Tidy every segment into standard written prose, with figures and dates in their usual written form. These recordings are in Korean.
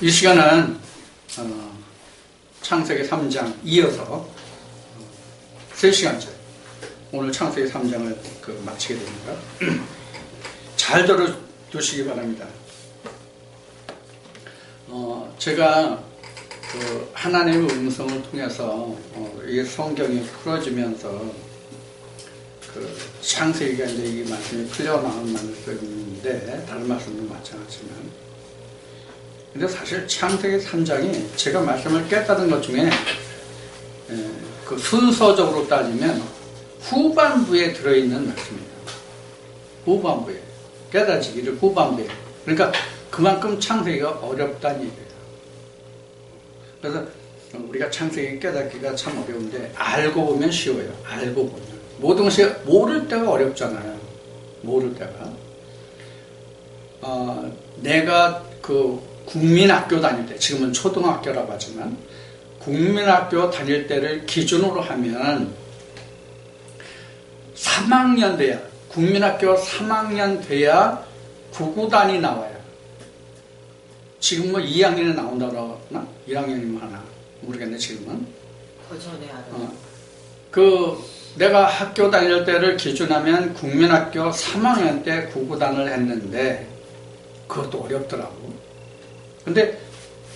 이 시간은 창세기 3장 이어서 3시간째 오늘 창세기 3장을 마치게 됩니다. 잘 들어두시기 바랍니다. 제가 하나님의 음성을 통해서 이 성경이 풀어지면서 창세기가 이제 이 말씀이 풀려나온 말씀인데 다른 말씀도 마찬가지지만, 근데 사실 창세기 3장이 제가 말씀을 깨달은 것 중에 그 순서적으로 따지면 후반부에 들어있는 말씀입니다. 후반부에 깨달아지기를 후반부에. 그러니까 그만큼 창세기가 어렵다는 얘기예요. 그래서 우리가 창세기 깨닫기가 참 어려운데 알고 보면 쉬워요. 알고 보면 모든 것이 모를 때가 어렵잖아요. 모를 때가. 내가 국민학교 다닐 때, 지금은 초등학교라고 하지만 국민학교 다닐 때를 기준으로 하면 3학년 돼야, 국민학교 3학년 돼야 구구단이 나와요. 지금 2학년에 나온다고 하나? 1학년이면 하나? 모르겠네, 지금은. 그 전에 내가 학교 다닐 때를 기준하면 국민학교 3학년 때 구구단을 했는데 그것도 어렵더라고. 근데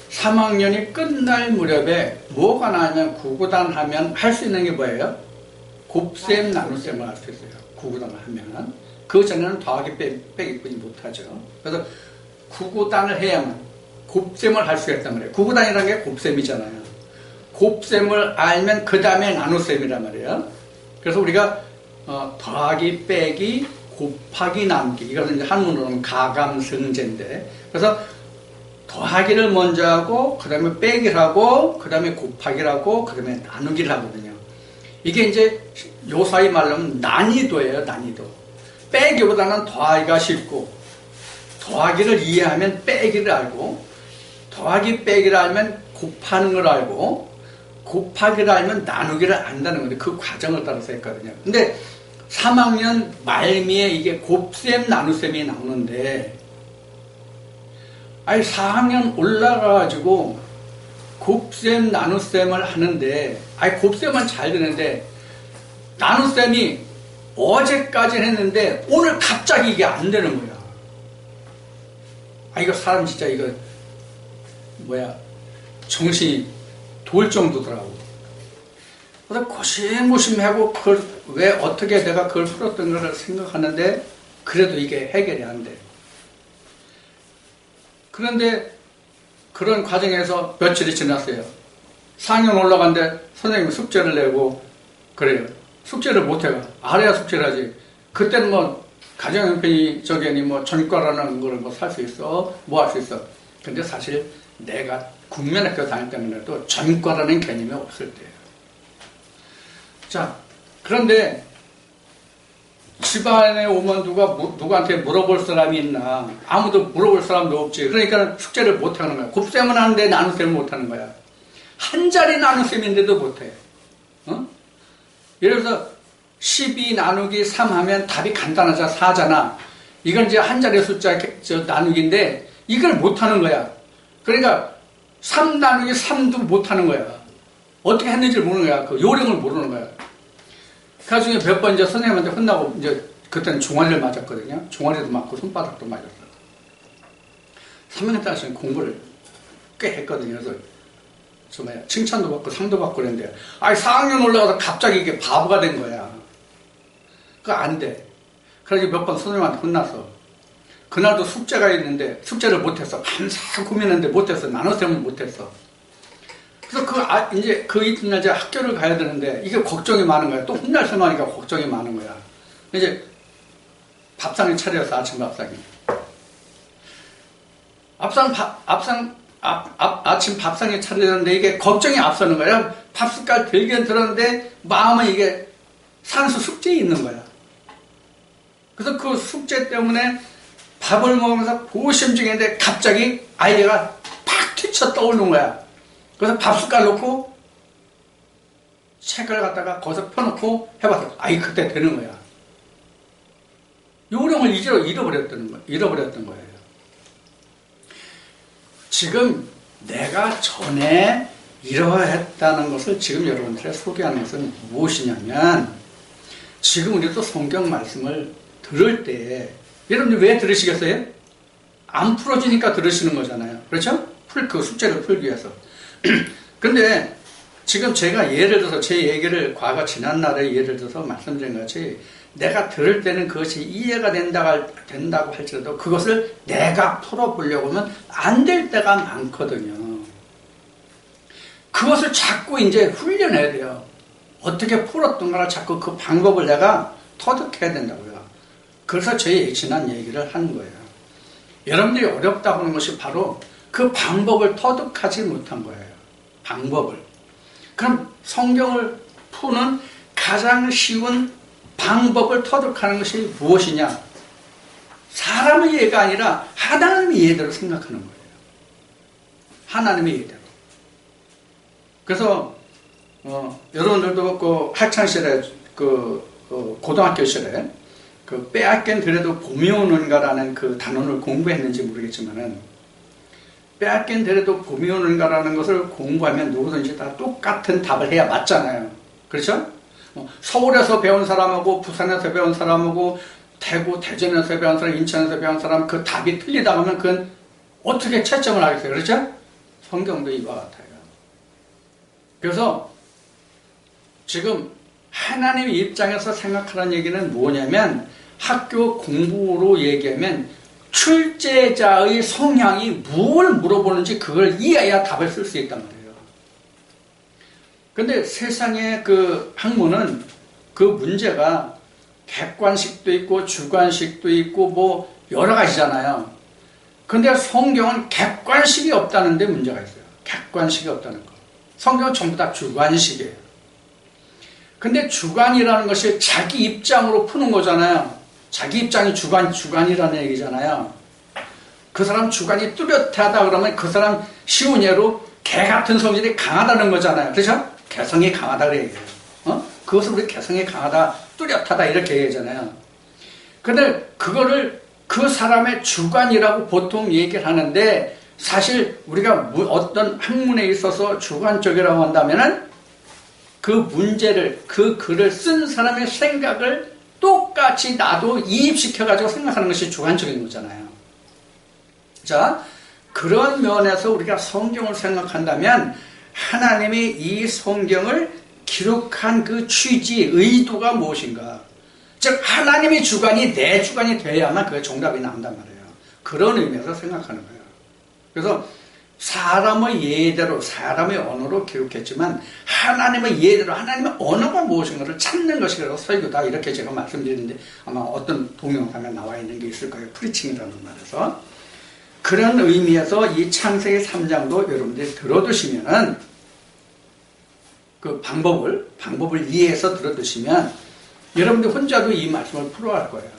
3학년이 끝날 무렵에 뭐가 나냐면 구구단 하면 할 수 있는 게 뭐예요? 곱셈, 나눗셈을 할 수 있어요. 구구단을 하면. 그 전에는 더하기 빼기뿐이 못하죠. 그래서 구구단을 해야만 곱셈을 할 수 있단 말이에요. 구구단이라는 게 곱셈이잖아요. 곱셈을 알면 그 다음에 나눗셈이란 말이에요. 그래서 우리가 더하기 빼기 곱하기 나누기, 이거는 이제 한문으로는 가감승제인데, 그래서 더하기를 먼저 하고 그 다음에 빼기를 하고 그 다음에 곱하기를 하고 그 다음에 나누기를 하거든요. 이게 이제 요사이 말로 하면 난이도예요. 난이도. 빼기보다는 더하기가 쉽고, 더하기를 이해하면 빼기를 알고, 더하기 빼기를 알면 곱하는 걸 알고, 곱하기를 알면 나누기를 안다는 건데, 그 과정을 따라서 했거든요. 근데 3학년 말미에 이게 곱셈 나눗셈이 나오는데, 4학년 올라가가지고 곱셈 나눗셈을 하는데, 곱셈은 잘 되는데 나눗셈이 어제까지 했는데 오늘 갑자기 이게 안 되는 거야. 이거 사람 진짜 이거 정신이 돌 정도더라고. 그래서 고심고심하고 그걸 왜 어떻게 내가 그걸 풀었던 거를 생각하는데 그래도 이게 해결이 안 돼. 그런데 그런 과정에서 며칠이 지났어요. 4학년 올라간데 선생님이 숙제를 내고 그래요. 숙제를 못해가. 알아야 숙제를 하지. 그때는 가정형편이 전과라는 걸 살 수 있어. 할 수 있어. 근데 사실 내가 국민학교 다닐 때만 해도 전과라는 개념이 없을 때예요. 자, 그런데 집안에 오면 누구한테 물어볼 사람이 있나? 아무도 물어볼 사람도 없지. 그러니까 숙제를 못하는 거야. 곱셈은 하는데 나눗셈을 못하는 거야. 한 자리 나눗셈인데도 못해. 예를 들어서 12 나누기 3 하면 답이 간단하잖아. 4잖아. 이건 이제 한 자리 숫자 나누기인데 이걸 못하는 거야. 그러니까 3 나누기 3도 못하는 거야. 어떻게 했는지 모르는 거야. 그 요령을 모르는 거야. 그 나중에 몇 번 이제 선생님한테 혼나고, 이제 그때는 종아리를 맞았거든요. 종아리도 맞고 손바닥도 맞았어. 3학년 때는 공부를 꽤 했거든요. 그래서 칭찬도 받고 상도 받고 그랬는데 4학년 올라가서 갑자기 이게 바보가 된 거야. 그거 안 돼. 그래서 몇 번 선생님한테 혼났어. 그날도 숙제가 있는데 숙제를 못했어. 밤새 고민했는데 못했어. 나눗셈을 못했어. 그래서 이제 그 이튿날 이제 학교를 가야 되는데 이게 걱정이 많은 거야. 또 혼날 생각하니까 걱정이 많은 거야. 이제 밥상을 차렸어. 아침 밥상이. 아침 밥상에 차렸는데 이게 걱정이 앞서는 거야. 밥숟갈 들긴 들었는데 마음은 이게 산수 숙제에 있는 거야. 그래서 그 숙제 때문에 밥을 먹으면서 고심 중인데 갑자기 아이디어가 팍 튀쳐 떠오르는 거야. 그래서 밥숟갈 놓고 책을 갖다가 거기서 펴놓고 해봤어. 그때 되는 거야. 요령을 잃어버렸던 거예요. 지금 내가 전에 이러했다는 것을 지금 여러분들에 소개하는 것은 무엇이냐면, 지금 우리도 성경 말씀을 들을 때 여러분들 왜 들으시겠어요? 안 풀어지니까 들으시는 거잖아요. 그렇죠? 그 숙제를 풀기 위해서. 근데 지금 제가 예를 들어서 제 얘기를 과거 지난날에 예를 들어서 말씀드린 것이, 내가 들을 때는 그것이 이해가 된다고 할지라도 그것을 내가 풀어보려고 하면 안 될 때가 많거든요. 그것을 자꾸 이제 훈련해야 돼요. 어떻게 풀었던가를 자꾸 그 방법을 내가 터득해야 된다고요. 그래서 제 지난 얘기를 하는 거예요. 여러분들이 어렵다고 하는 것이 바로 그 방법을 터득하지 못한 거예요. 방법을. 그럼 성경을 푸는 가장 쉬운 방법을 터득하는 것이 무엇이냐? 사람의 이해가 아니라 하나님의 이해대로 생각하는 거예요. 하나님의 이해대로. 그래서 여러분들도 그 학창시절에 고등학교 시절에 그 빼앗긴 들에도 봄이 오는가라는 그 단원을 공부했는지 모르겠지만은, 빼앗긴 들에도 봄이 오는가라는 것을 공부하면 누구든지 다 똑같은 답을 해야 맞잖아요. 그렇죠? 서울에서 배운 사람하고 부산에서 배운 사람하고 대구, 대전에서 배운 사람, 인천에서 배운 사람, 그 답이 틀리다 하면 그건 어떻게 채점을 하겠어요? 그렇죠? 성경도 이와 같아요. 그래서 지금 하나님의 입장에서 생각하는 얘기는 뭐냐면, 학교 공부로 얘기하면 출제자의 성향이 뭘 물어보는지 그걸 이해해야 답을 쓸 수 있단 말이에요. 근데 세상의 그 학문은 그 문제가 객관식도 있고 주관식도 있고 뭐 여러 가지잖아요. 근데 성경은 객관식이 없다는 데 문제가 있어요. 객관식이 없다는 거. 성경은 전부 다 주관식이에요. 근데 주관이라는 것이 자기 입장으로 푸는 거잖아요. 자기 입장이 주관이라는 얘기잖아요. 그 사람 주관이 뚜렷하다 그러면 그 사람 쉬운 예로 개 같은 성질이 강하다는 거잖아요. 그렇죠? 개성이 강하다 그래 얘기해요. 그것을 우리 개성이 강하다, 뚜렷하다 이렇게 얘기하잖아요. 근데 그거를 그 사람의 주관이라고 보통 얘기를 하는데, 사실 우리가 어떤 학문에 있어서 주관적이라고 한다면은 그 문제를, 그 글을 쓴 사람의 생각을 똑같이 나도 이입시켜가지고 생각하는 것이 주관적인 거잖아요. 자, 그런 면에서 우리가 성경을 생각한다면 하나님이 이 성경을 기록한 그 취지, 의도가 무엇인가? 즉 하나님의 주관이 내 주관이 돼야만 그 정답이 나온단 말이에요. 그런 의미에서 생각하는 거예요. 그래서 사람의 예대로, 사람의 언어로 기록했지만 하나님의 예대로, 하나님의 언어가 무엇인가를 찾는 것이 그래서 설교다, 이렇게 제가 말씀드리는데 아마 어떤 동영상에 나와 있는 게 있을 거예요. 프리칭이라는 말에서. 그런 의미에서 이 창세기 3장도 여러분들이 들어두시면은 그 방법을 이해해서 들어두시면 여러분들 혼자도 이 말씀을 풀어갈 거예요.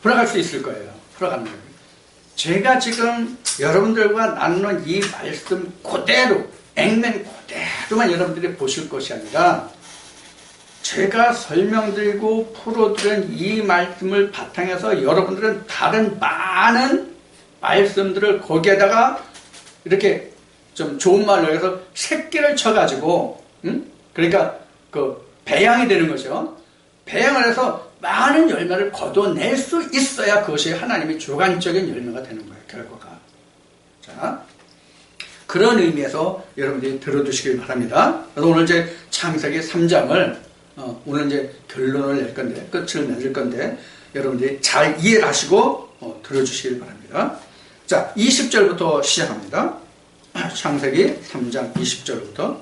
풀어갈 수 있을 거예요. 풀어가는 거예요. 제가 지금 여러분들과 나누는 이 말씀 그대로, 액면 그대로만 여러분들이 보실 것이 아니라 제가 설명드리고 풀어드린 이 말씀을 바탕해서 여러분들은 다른 많은 말씀들을 거기에다가 이렇게 좀 좋은 말로 해서 새끼를 쳐가지고, 그러니까 그 배양이 되는 거죠. 배양을 해서 많은 열매를 거둬낼 수 있어야 그것이 하나님의 주관적인 열매가 되는 거예요, 결과가. 자, 그런 의미에서 여러분들이 들어두시길 바랍니다. 그래서 오늘 이제 창세기 3장을, 오늘 이제 결론을 낼 건데, 끝을 맺을 건데, 여러분들이 잘 이해를 하시고, 들어주시길 바랍니다. 자, 20절부터 시작합니다. 창세기 3장 20절부터.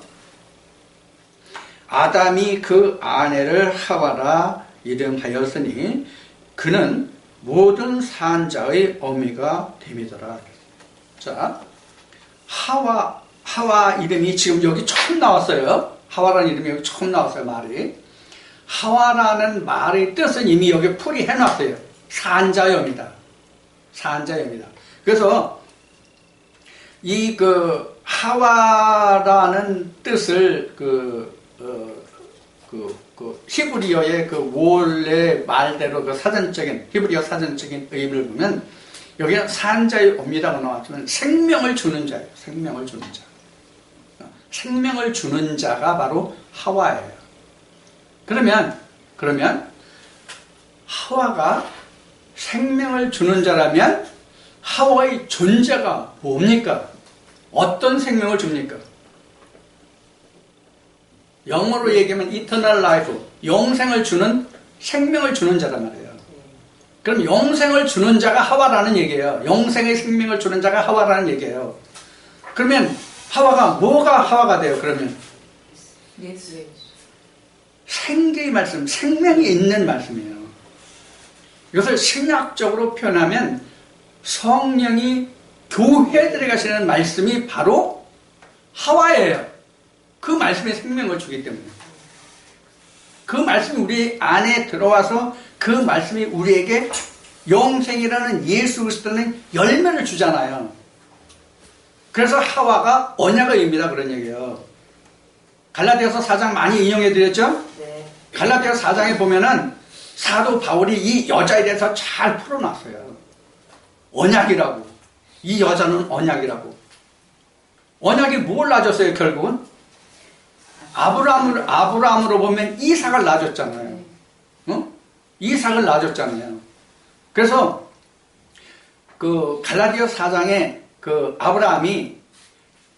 아담이 그 아내를 하와라 이름하였으니 그는 모든 산자의 어미가 됨이더라. 자, 하와 이름이 지금 여기 처음 나왔어요. 하와라는 이름이 여기 처음 나왔어요, 말이. 하와라는 말의 뜻은 이미 여기 풀이 해놨어요. 산자여입니다. 산자여입니다. 그래서 이 하와라는 뜻을 히브리어의 그 원래 말대로 그 사전적인, 히브리어 사전적인 의미를 보면 여기는 산자의 옵니다고 나왔지만 생명을 주는 자예요. 생명을 주는 자. 생명을 주는 자가 바로 하와예요. 그러면 하와가 생명을 주는 자라면 하와의 존재가 뭡니까? 어떤 생명을 줍니까? 영어로 얘기하면 eternal life, 영생을 주는, 생명을 주는 자란 말이에요. 그럼 영생을 주는 자가 하와라는 얘기예요. 영생의 생명을 주는 자가 하와라는 얘기예요. 그러면 하와가 뭐가 하와가 돼요? 그러면 생계의 말씀, 생명이 있는 말씀이에요. 이것을 신학적으로 표현하면 성령이 교회에 들어가시는 말씀이 바로 하와예요. 그 말씀이 생명을 주기 때문에. 그 말씀이 우리 안에 들어와서 그 말씀이 우리에게 영생이라는 예수 그리스도는 열매를 주잖아요. 그래서 하와가 언약의 의미다 그런 얘기예요. 갈라디아서 4장 많이 인용해 드렸죠? 네. 갈라디아서 4장에 보면은 사도 바울이 이 여자에 대해서 잘 풀어놨어요. 언약이라고. 이 여자는 언약이라고. 언약이 뭘 낳아줬어요, 결국은? 아브라함으로 보면 이삭을 낳아줬잖아요. 이삭을 낳아줬잖아요. 그래서 그 갈라디아 4장에 그 아브라함이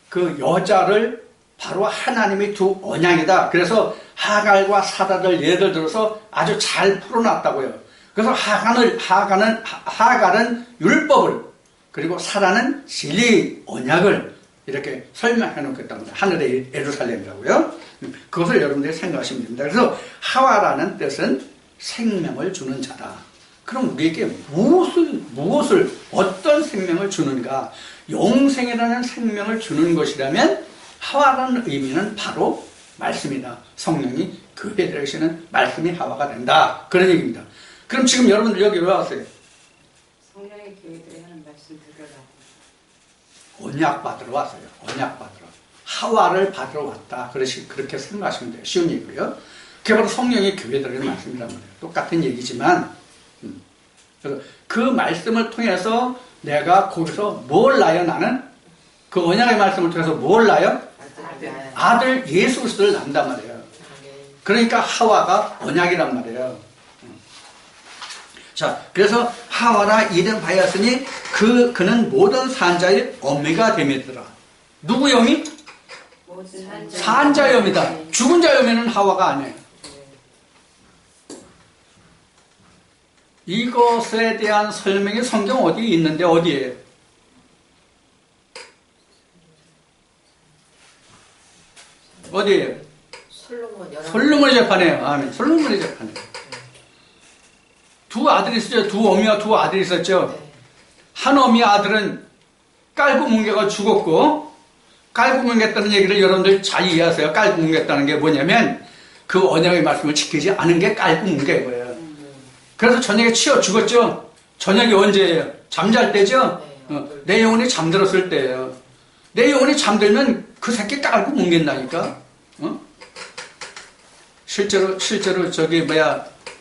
그 여자를 바로 하나님의 두 언약이다. 그래서 하갈과 사라를 예를 들어서 아주 잘 풀어놨다고요. 그래서 하갈은 율법을, 그리고 사라는 진리 언약을 이렇게 설명해 놓겠다는 거예요. 하늘의 예루살렘이라고요. 그것을 여러분들이 생각하시면 됩니다. 그래서 하와라는 뜻은 생명을 주는 자다. 그럼 우리에게 무엇을 어떤 생명을 주는가? 영생이라는 생명을 주는 것이라면 하와라는 의미는 바로 말씀이다. 성령이 교회에 들어가시는 말씀이 하와가 된다. 그런 얘기입니다. 그럼 지금 여러분들 여기 왜 왔어요? 성령의 교회에 들어가는 말씀 들으라고. 언약 받으러 왔어요. 언약 받으러. 하와를 받으러 왔다. 그렇게 생각하시면 돼요. 쉬운 얘기고요. 그게 바로 성령의 교회에 들어가는 말씀이란 말이에요. 똑같은 얘기지만 그래서 그 말씀을 통해서 내가 거기서 뭘 낳아요? 나는? 그 언약의 말씀을 통해서 뭘 낳아요? 아들 예수 그리스도를 낳는단 말이에요. 그러니까 하와가 언약이란 말이에요. 자, 그래서 하와라 이름하였으니 그는 모든 산자의 어미가 됨이더라. 누구 어미? 산자의 어미다. 죽은 자의 어미는 하와가 아니에요. 이것에 대한 설명이 성경 어디에 있는데 어디에요? 어디에요? 솔로몬의 재판이에요. 아멘. 솔로몬의 재판이에요. 두 아들이 있었죠. 두 어미와 두 아들이 있었죠. 한 어미 아들은 깔고 뭉개가 죽었고, 깔고 뭉갰다는 얘기를 여러분들 잘 이해하세요. 깔고 뭉갰다는 게 뭐냐면 그 언약의 말씀을 지키지 않은 게 깔고 뭉갠 거예요. 그래서 저녁에 치여 죽었죠. 저녁이 언제예요? 잠잘 때죠. 내 영혼이 잠들었을 때예요. 내 영혼이 잠들면 그 새끼 깔고 뭉갠다니까. 실제로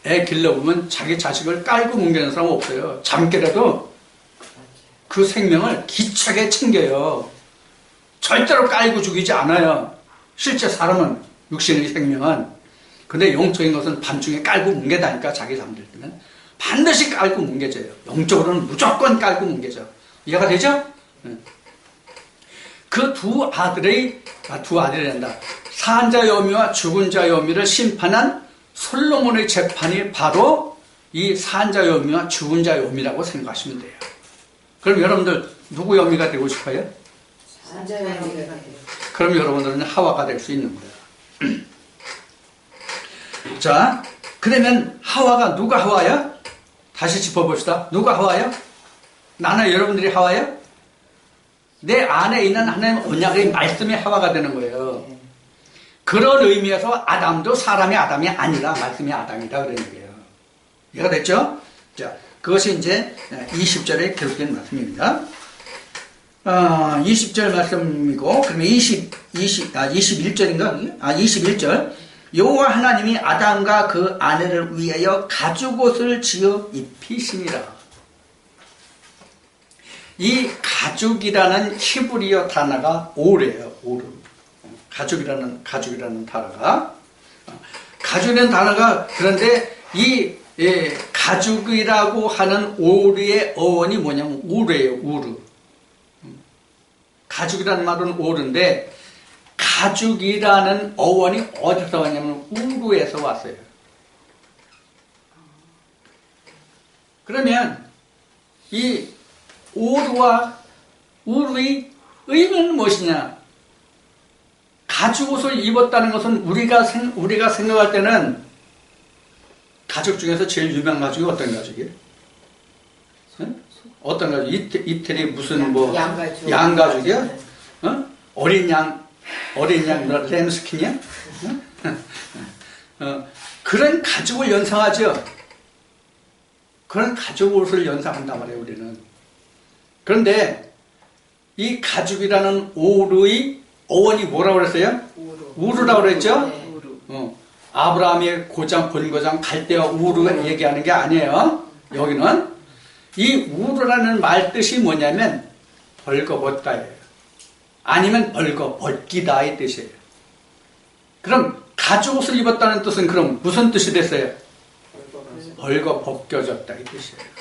애 길러보면 자기 자식을 깔고 뭉개는 사람 없어요. 잠깨라도 그 생명을 기차게 챙겨요. 절대로 깔고 죽이지 않아요. 실제 사람은, 육신의 생명은. 근데 영적인 것은 밤중에 깔고 뭉개다니까. 자기 잠들 때는 반드시 깔고 뭉개져요. 영적으로는 무조건 깔고 뭉개져. 이해가 되죠? 그 두 아들이란다. 산 자의 어미와 죽은 자의 어미를 심판한 솔로몬의 재판이 바로 이 산 자의 어미와 죽은 자의 어미라고 생각하시면 돼요. 그럼 여러분들 누구의 어미가 되고 싶어요? 산 자의 어미가 돼요. 그럼 여러분들은 하와가 될 수 있는 거예요. 자, 그러면 하와가 누가 하와야? 다시 짚어봅시다. 누가 하와야? 나는 여러분들이 하와야? 내 안에 있는 하나님의 언약의 말씀이 하와가 되는 거예요. 그런 의미에서 아담도 사람이 아담이 아니라 말씀이 아담이다 그런 얘기예요. 이해가 됐죠? 자, 그것이 이제 20절에 기록된 말씀입니다. 20절 말씀이고, 그러면 21절인가? 21절. 여호와 하나님이 아담과 그 아내를 위하여 가죽옷을 지어 입히시니라. 이 가죽이라는 히브리어 단어가 오르예요. 오르. 가죽이라는 단어가 가죽이라는 단어가 그런데 이 가죽이라고 하는 오르의 어원이 뭐냐면 우르예요. 우르. 가죽이라는 말은 오르인데 가죽이라는 어원이 어디서 왔냐면 우르에서 왔어요. 그러면 이 오르와 우르의 의미는 무엇이냐? 가죽 옷을 입었다는 것은 우리가 생각할 때는 가죽 중에서 제일 유명한 가죽이 어떤 가죽이에요? 응? 어떤 가죽? 이태리 무슨 뭐 양가죽이야? 어? 어린 양 램스킨이야? 그런 가죽을 연상하죠. 그런 가죽 옷을 연상한단 말이에요, 우리는. 그런데 이 가죽이라는 오르의 어원이 뭐라고 그랬어요? 우르라고 그랬죠? 네. 아브라함의 고장, 본고장, 갈대와 우르 얘기하는 게 아니에요. 여기는 이 우르라는 말 뜻이 뭐냐면 벌거벗다예요. 아니면 벌거벗기다 이 뜻이에요. 그럼 가죽 옷을 입었다는 뜻은 그럼 무슨 뜻이 됐어요? 벌거벗겨졌다 이 뜻이에요.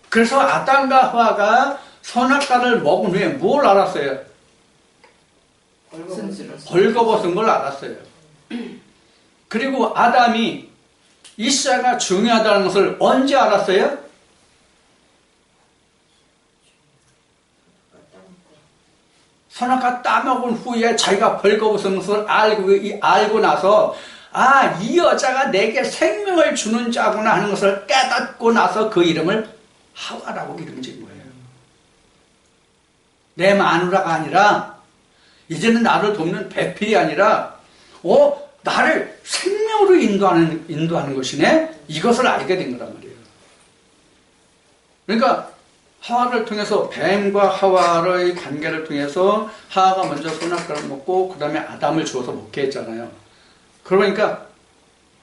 그래서 아담과 하와가 선악과를 먹은 후에 뭘 알았어요? 벌거벗은 걸 알았어요. 그리고 아담이 이샤가 중요하다는 것을 언제 알았어요? 선악과 따먹은 후에 자기가 벌거벗은 것을 알고 나서 이 여자가 내게 생명을 주는 자구나 하는 것을 깨닫고 나서 그 이름을 하와라고 이름 지은 거예요. 내 마누라가 아니라 이제는 나를 돕는 배필이 아니라 나를 생명으로 인도하는 것이네. 이것을 알게 된 거란 말이에요. 그러니까 하와를 통해서 뱀과 하와의 관계를 통해서 하와가 먼저 선악과를 먹고 그 다음에 아담을 주어서 먹게 했잖아요. 그러니까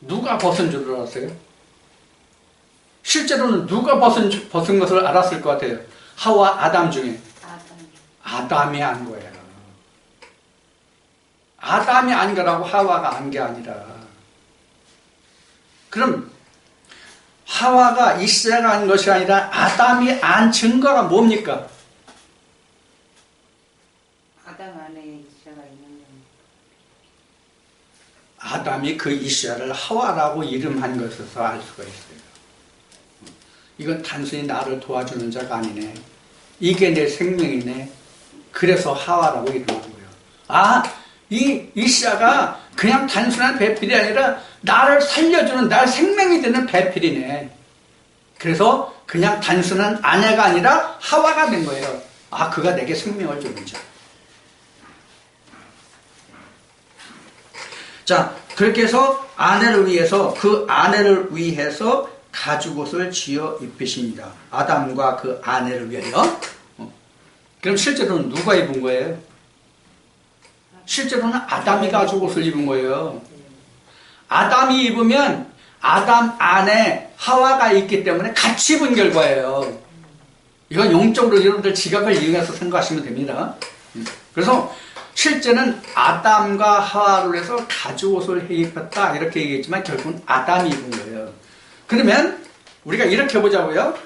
누가 벗은 줄 알았어요? 실제로는 누가 벗은 것을 알았을 것 같아요? 하와, 아담 중에 아담이 안 거예요. 아담이 안 거라고 하와가 안 게 아니라. 그럼 하와가 이샤가 안 것이 아니라 아담이 안 증거가 뭡니까? 아담 안에 이샤가 있는데 아담이 그 이샤를 하와라고 이름한 것에서 알 수가 있어요. 이건 단순히 나를 도와주는 자가 아니네. 이게 내 생명이네. 그래서 하와라고 이름한 거예요. 이 이샤가 그냥 단순한 배필이 아니라 나를 살려주는 날 생명이 되는 배필이네. 그래서 그냥 단순한 아내가 아니라 하와가 된 거예요. 그가 내게 생명을 주는 자. 자, 그렇게 해서 그 아내를 위해서 가죽옷을 지어 입히십니다. 아담과 그 아내를 위하여. 그럼 실제로는 누가 입은 거예요? 실제로는 아담이 가죽옷을 입은 거예요. 아담이 입으면 아담 안에 하와가 있기 때문에 같이 입은 결과예요. 이건 영적으로 여러분들 지각을 이용해서 생각하시면 됩니다. 그래서 실제는 아담과 하와를 해서 가죽옷을 입혔다 이렇게 얘기했지만 결국은 아담이 입은 거예요. 그러면 우리가 이렇게 보자고요.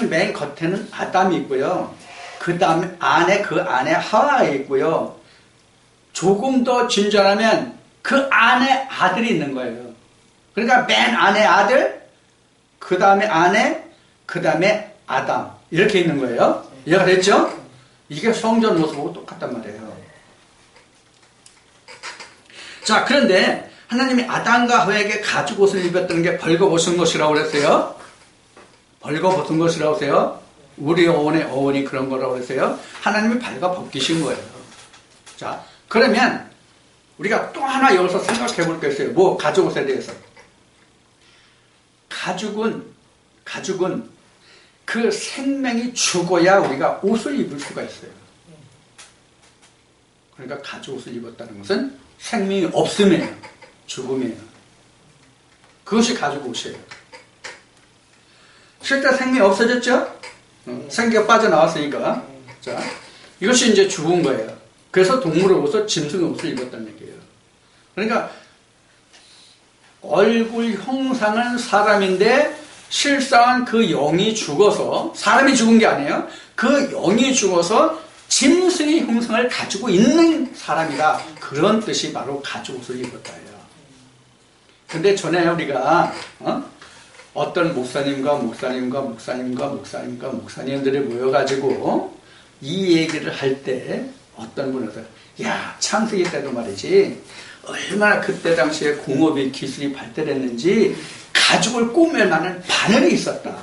맨 겉에는 아담이 있고요. 그 다음에 그 안에 하와가 있고요. 조금 더 진전하면 그 안에 아들이 있는 거예요. 그러니까 맨 안에 아들, 그 다음에 아내, 그 다음에 아담 이렇게 있는 거예요. 이해가 됐죠? 이게 성전 모습하고 똑같단 말이에요. 자, 그런데 하나님이 아담과 하와에게 가죽옷을 입혔다는 게 벌거벗은 것이라고 그랬어요. 벌거벗은 것이라고 했어요. 우리 어원이 그런 거라고 그랬어요. 하나님이 벌거벗기신 거예요. 자, 그러면 우리가 또 하나 여기서 생각해 볼 게 있어요. 가죽옷에 대해서. 가죽은 그 생명이 죽어야 우리가 옷을 입을 수가 있어요. 그러니까 가죽옷을 입었다는 것은 생명이 없음이에요. 죽음이에요. 그것이 가죽옷이에요. 실제 생명이 없어졌죠? 생기가 빠져나왔으니까. 자, 이것이 이제 죽은 거예요. 그래서 동물의 옷을 짐승의 옷을 입었다는 얘기예요. 그러니까 얼굴 형상은 사람인데 실상은 그 영이 죽어서, 사람이 죽은 게 아니에요. 그 영이 죽어서 짐승의 형상을 가지고 있는 사람이다. 그런 뜻이 바로 가죽옷을 입었다예요. 근데 전에 우리가 어떤 목사님들이 모여가지고 이 얘기를 할 때 어떤 분에서 야, 창세기 때도 말이지 얼마나 그때 당시에 공업이 기술이 발달했는지 가죽을 꼬맬 만한 바늘이 있었다.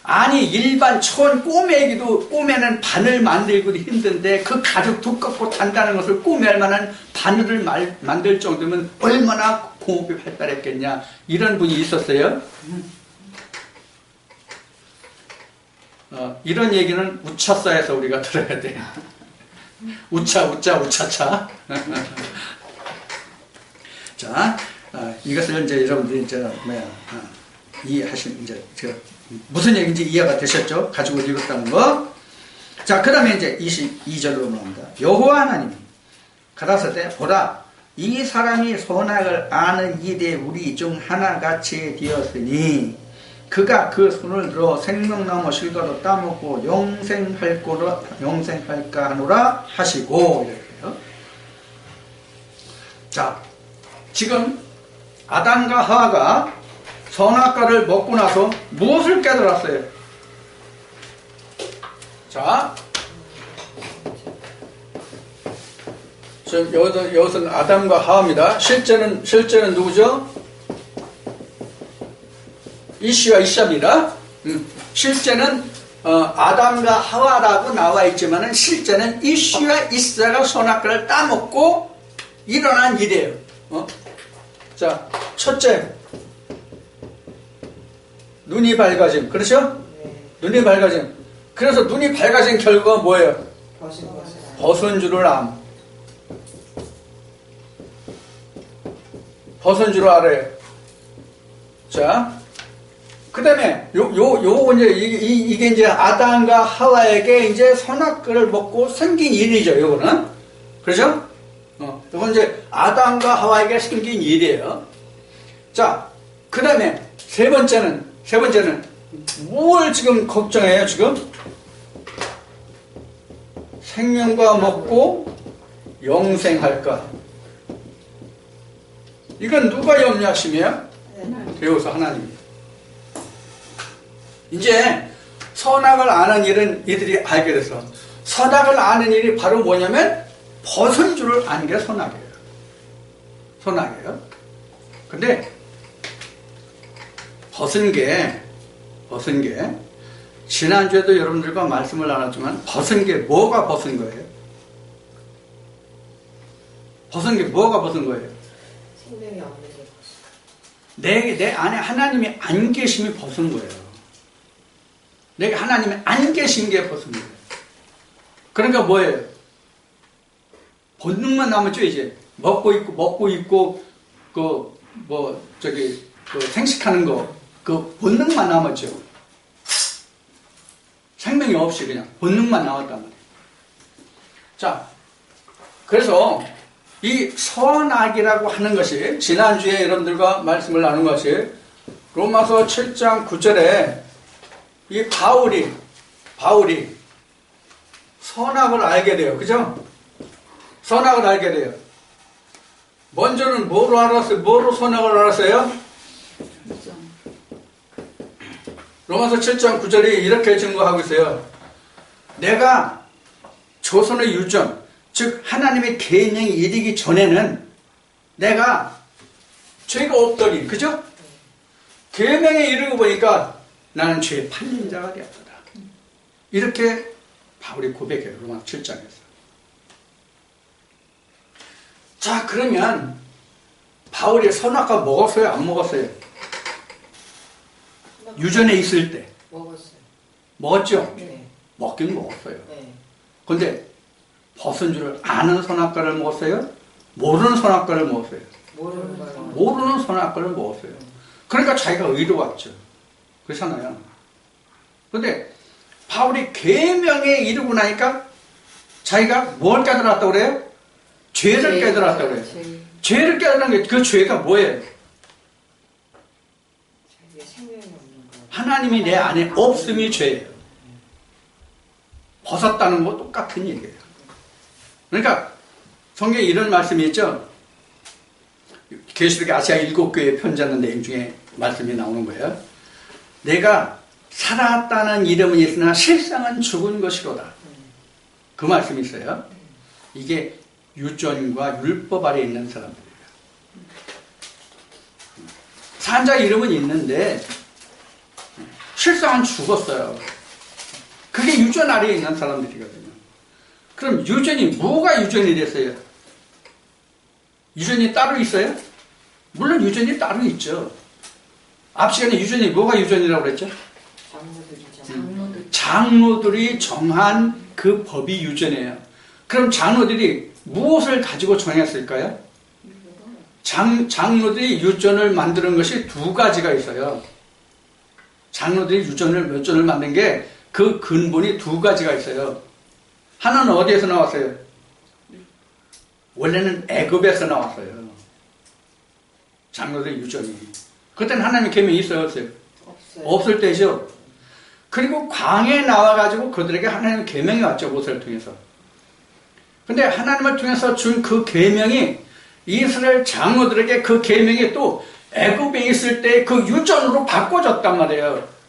아니 일반 천 꼬매는 바늘 만들기도 힘든데 그 가죽 두껍고 단단한 것을 꼬맬 만한 바늘을 만들 정도면 얼마나 공업이 발달했겠냐, 이런 분이 있었어요. 이런 얘기는 우차사에서 우리가 들어야 돼요. 우차차. 자, 이것을 이제 여러분들이 이해하신, 무슨 얘기인지 이해가 되셨죠? 가지고 읽었다는 거. 자, 그 다음에 이제 22절로 넘어갑니다. 여호와 하나님이 가라사대 보라, 이 사람이 선악을 아는 일에 우리 중 하나같이 되었으니 그가 그 손을 들어 생명나무 실과로 따먹고 영생할까 하노라 하시고, 이렇게요. 자, 지금 아담과 하와가 선악과를 먹고 나서 무엇을 깨달았어요? 자, 여기서는 아담과 하와입니다. 실제는 누구죠? 이씨와 이샤입니다. 실제는 아담과 하와라고 나와 있지만은 실제는 이씨와 이사가 선악과를 따먹고 일어난 일이에요. 자, 첫째, 눈이 밝아짐. 그렇죠? 눈이 밝아짐. 그래서 눈이 밝아진 결과가 뭐예요? 벗은 줄을 벗은 줄을 알아요. 자, 그 다음에 요거 이게 이제 아담과 하와에게 이제 선악과를 먹고 생긴 일이죠. 요거는. 그렇죠? 요건 이제 아담과 하와에게 생긴 일이에요. 자, 그 다음에 세 번째는 뭘 지금 걱정해요, 지금? 생명과 먹고 영생할까? 이건 누가 염려하심이에요? 배우서 하나님이. 이제 선악을 아는 일은 이들이 알게 돼서, 선악을 아는 일이 바로 뭐냐면 벗은 줄을 아는 게 선악이에요. 근데 벗은 게 지난주에도 여러분들과 말씀을 나눴지만 벗은 게 뭐가 벗은 거예요? 벗은 게 뭐가 벗은 거예요? 생명이 없는 게 내 안에 하나님이 안 계심이 벗은 거예요. 내게 하나님이 안 계신 게 벗은 거예요. 그러니까 뭐예요? 본능만 남았죠. 이제 먹고 있고 생식하는 거, 그 본능만 남았죠. 생명이 없이 그냥 본능만 남았단 말이에요. 자, 그래서 이 선악이라고 하는 것이, 지난주에 여러분들과 말씀을 나눈 것이 로마서 7장 9절에 이 바울이 선악을 알게 돼요. 그죠? 선악을 알게 돼요. 먼저는 뭐로 선악을 알았어요? 로마서 7장 9절이 이렇게 증거하고 있어요. 내가 조선의 유전, 즉 하나님의 계명이 이르기 전에는 내가 죄가 없더니, 그죠? 계명에 이르고 보니까 나는 죄의 팔린 자가 되었다. 이렇게 바울이 고백해요. 로마서 7장에서. 자, 그러면 바울이 선악과 먹었어요? 안 먹었어요? 유전에 있을 때 먹었어요. 먹었죠? 네. 먹긴 먹었어요. 네. 근데 벗은 줄을 아는 선악과를 먹었어요? 모르는 선악과를 먹었어요? 모르는 걸. 모르는 선악과를 먹었어요. 그러니까 자기가 의로웠죠. 그렇잖아요. 근데 바울이 계명에 이르고 나니까 자기가 뭘 깨달았다고 그래요? 죄를 깨달았다고 그래요. 죄를 깨달은 게 그 죄가 뭐예요? 자기의 생명이 없는 거. 하나님이 내 안에 없음이 죄예요. 벗었다는 거 똑같은 얘기예요. 그러니까 성경에 이런 말씀이 있죠. 계시록의 아시아 7교회에 편지하는 내용 중에 말씀이 나오는 거예요. 내가 살았다는 이름은 있으나 실상은 죽은 것이로다. 그 말씀이 있어요. 이게 유전과 율법 아래 있는 사람들이에요. 산자 이름은 있는데 실상은 죽었어요. 그게 유전 아래에 있는 사람들이거든요. 그럼 유전이 뭐가 유전이 됐어요? 유전이 따로 있어요? 물론 유전이 따로 있죠. 앞 시간에 유전이 뭐가 유전이라고 그랬죠? 장로들이죠. 장로들이 정한 그 법이 유전이에요. 그럼 장로들이 무엇을 가지고 정했을까요? 장로들이 유전을 만드는 것이 두 가지가 있어요. 장로들이 유전을 만든 게 그 근본이 두 가지가 있어요. 하나는 어디에서 나왔어요? 원래는 애굽에서 나왔어요. 장로들의 유전이. 그때는 하나님의 계명이 있어요, 없어요? 없어요. 없을 때죠. 그리고 광야에 나와가지고 그들에게 하나님의 계명이 왔죠, 모세를 통해서. 근데 하나님을 통해서 준 그 계명이 이스라엘 장로들에게 그 계명이 또 애굽에 있을 때 그 유전으로 바꿔졌단 말이에요.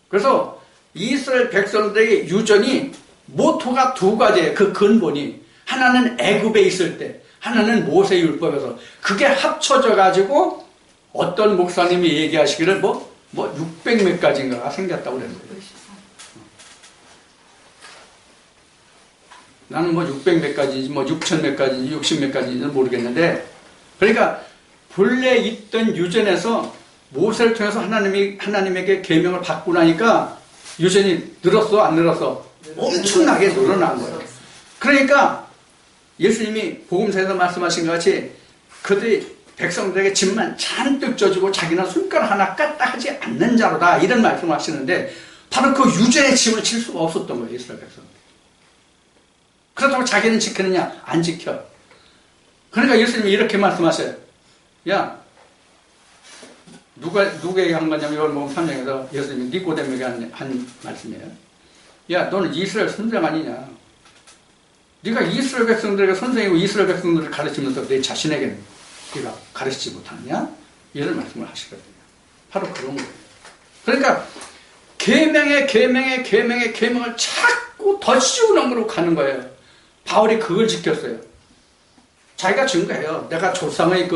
그래서 이스라엘 백성들의 유전이 모토가 두 가지예요. 그 근본이. 하나는 애굽에 있을 때, 하나는 모세 율법에서. 그게 합쳐져 가지고 어떤 목사님이 얘기하시기를 600 몇 가지인가가 생겼다고 그랬어요. 나는 600 몇 가지인지 6000 몇 가지인지 60 몇 가지인지는 모르겠는데, 그러니까 본래 있던 유전에서 모세를 통해서 하나님에게 계명을 받고 나니까 유전이 늘었어, 안 늘었어? 엄청나게 늘어난 거예요. 그러니까 예수님이 복음서에서 말씀하신 것 같이 그들이 백성들에게 짐만 잔뜩 져주고 자기는 손가락 하나 까딱 하지 않는 자로다, 이런 말씀을 하시는데 바로 그 유전의 짐을 질 수가 없었던 거예요, 이스라엘 백성. 그렇다고 자기는 지키느냐? 안 지켜. 그러니까 예수님이 이렇게 말씀하셔요. 야, 누구에게 한 거냐면 요한복음 3장에서 예수님이 니고데모에게 한 말씀이에요. 야, 너는 이스라엘 선생 아니냐? 네가 이스라엘 백성들에게 선생이고 이스라엘 백성들을 가르치면서 내 자신에게 네가 가르치지 못하느냐? 이런 말씀을 하시거든요. 바로 그런 거예요. 그러니까 계명을 자꾸 더 씌우는 걸로 가는 거예요. 바울이 그걸 지켰어요. 자기가 증거해요. 내가 조상의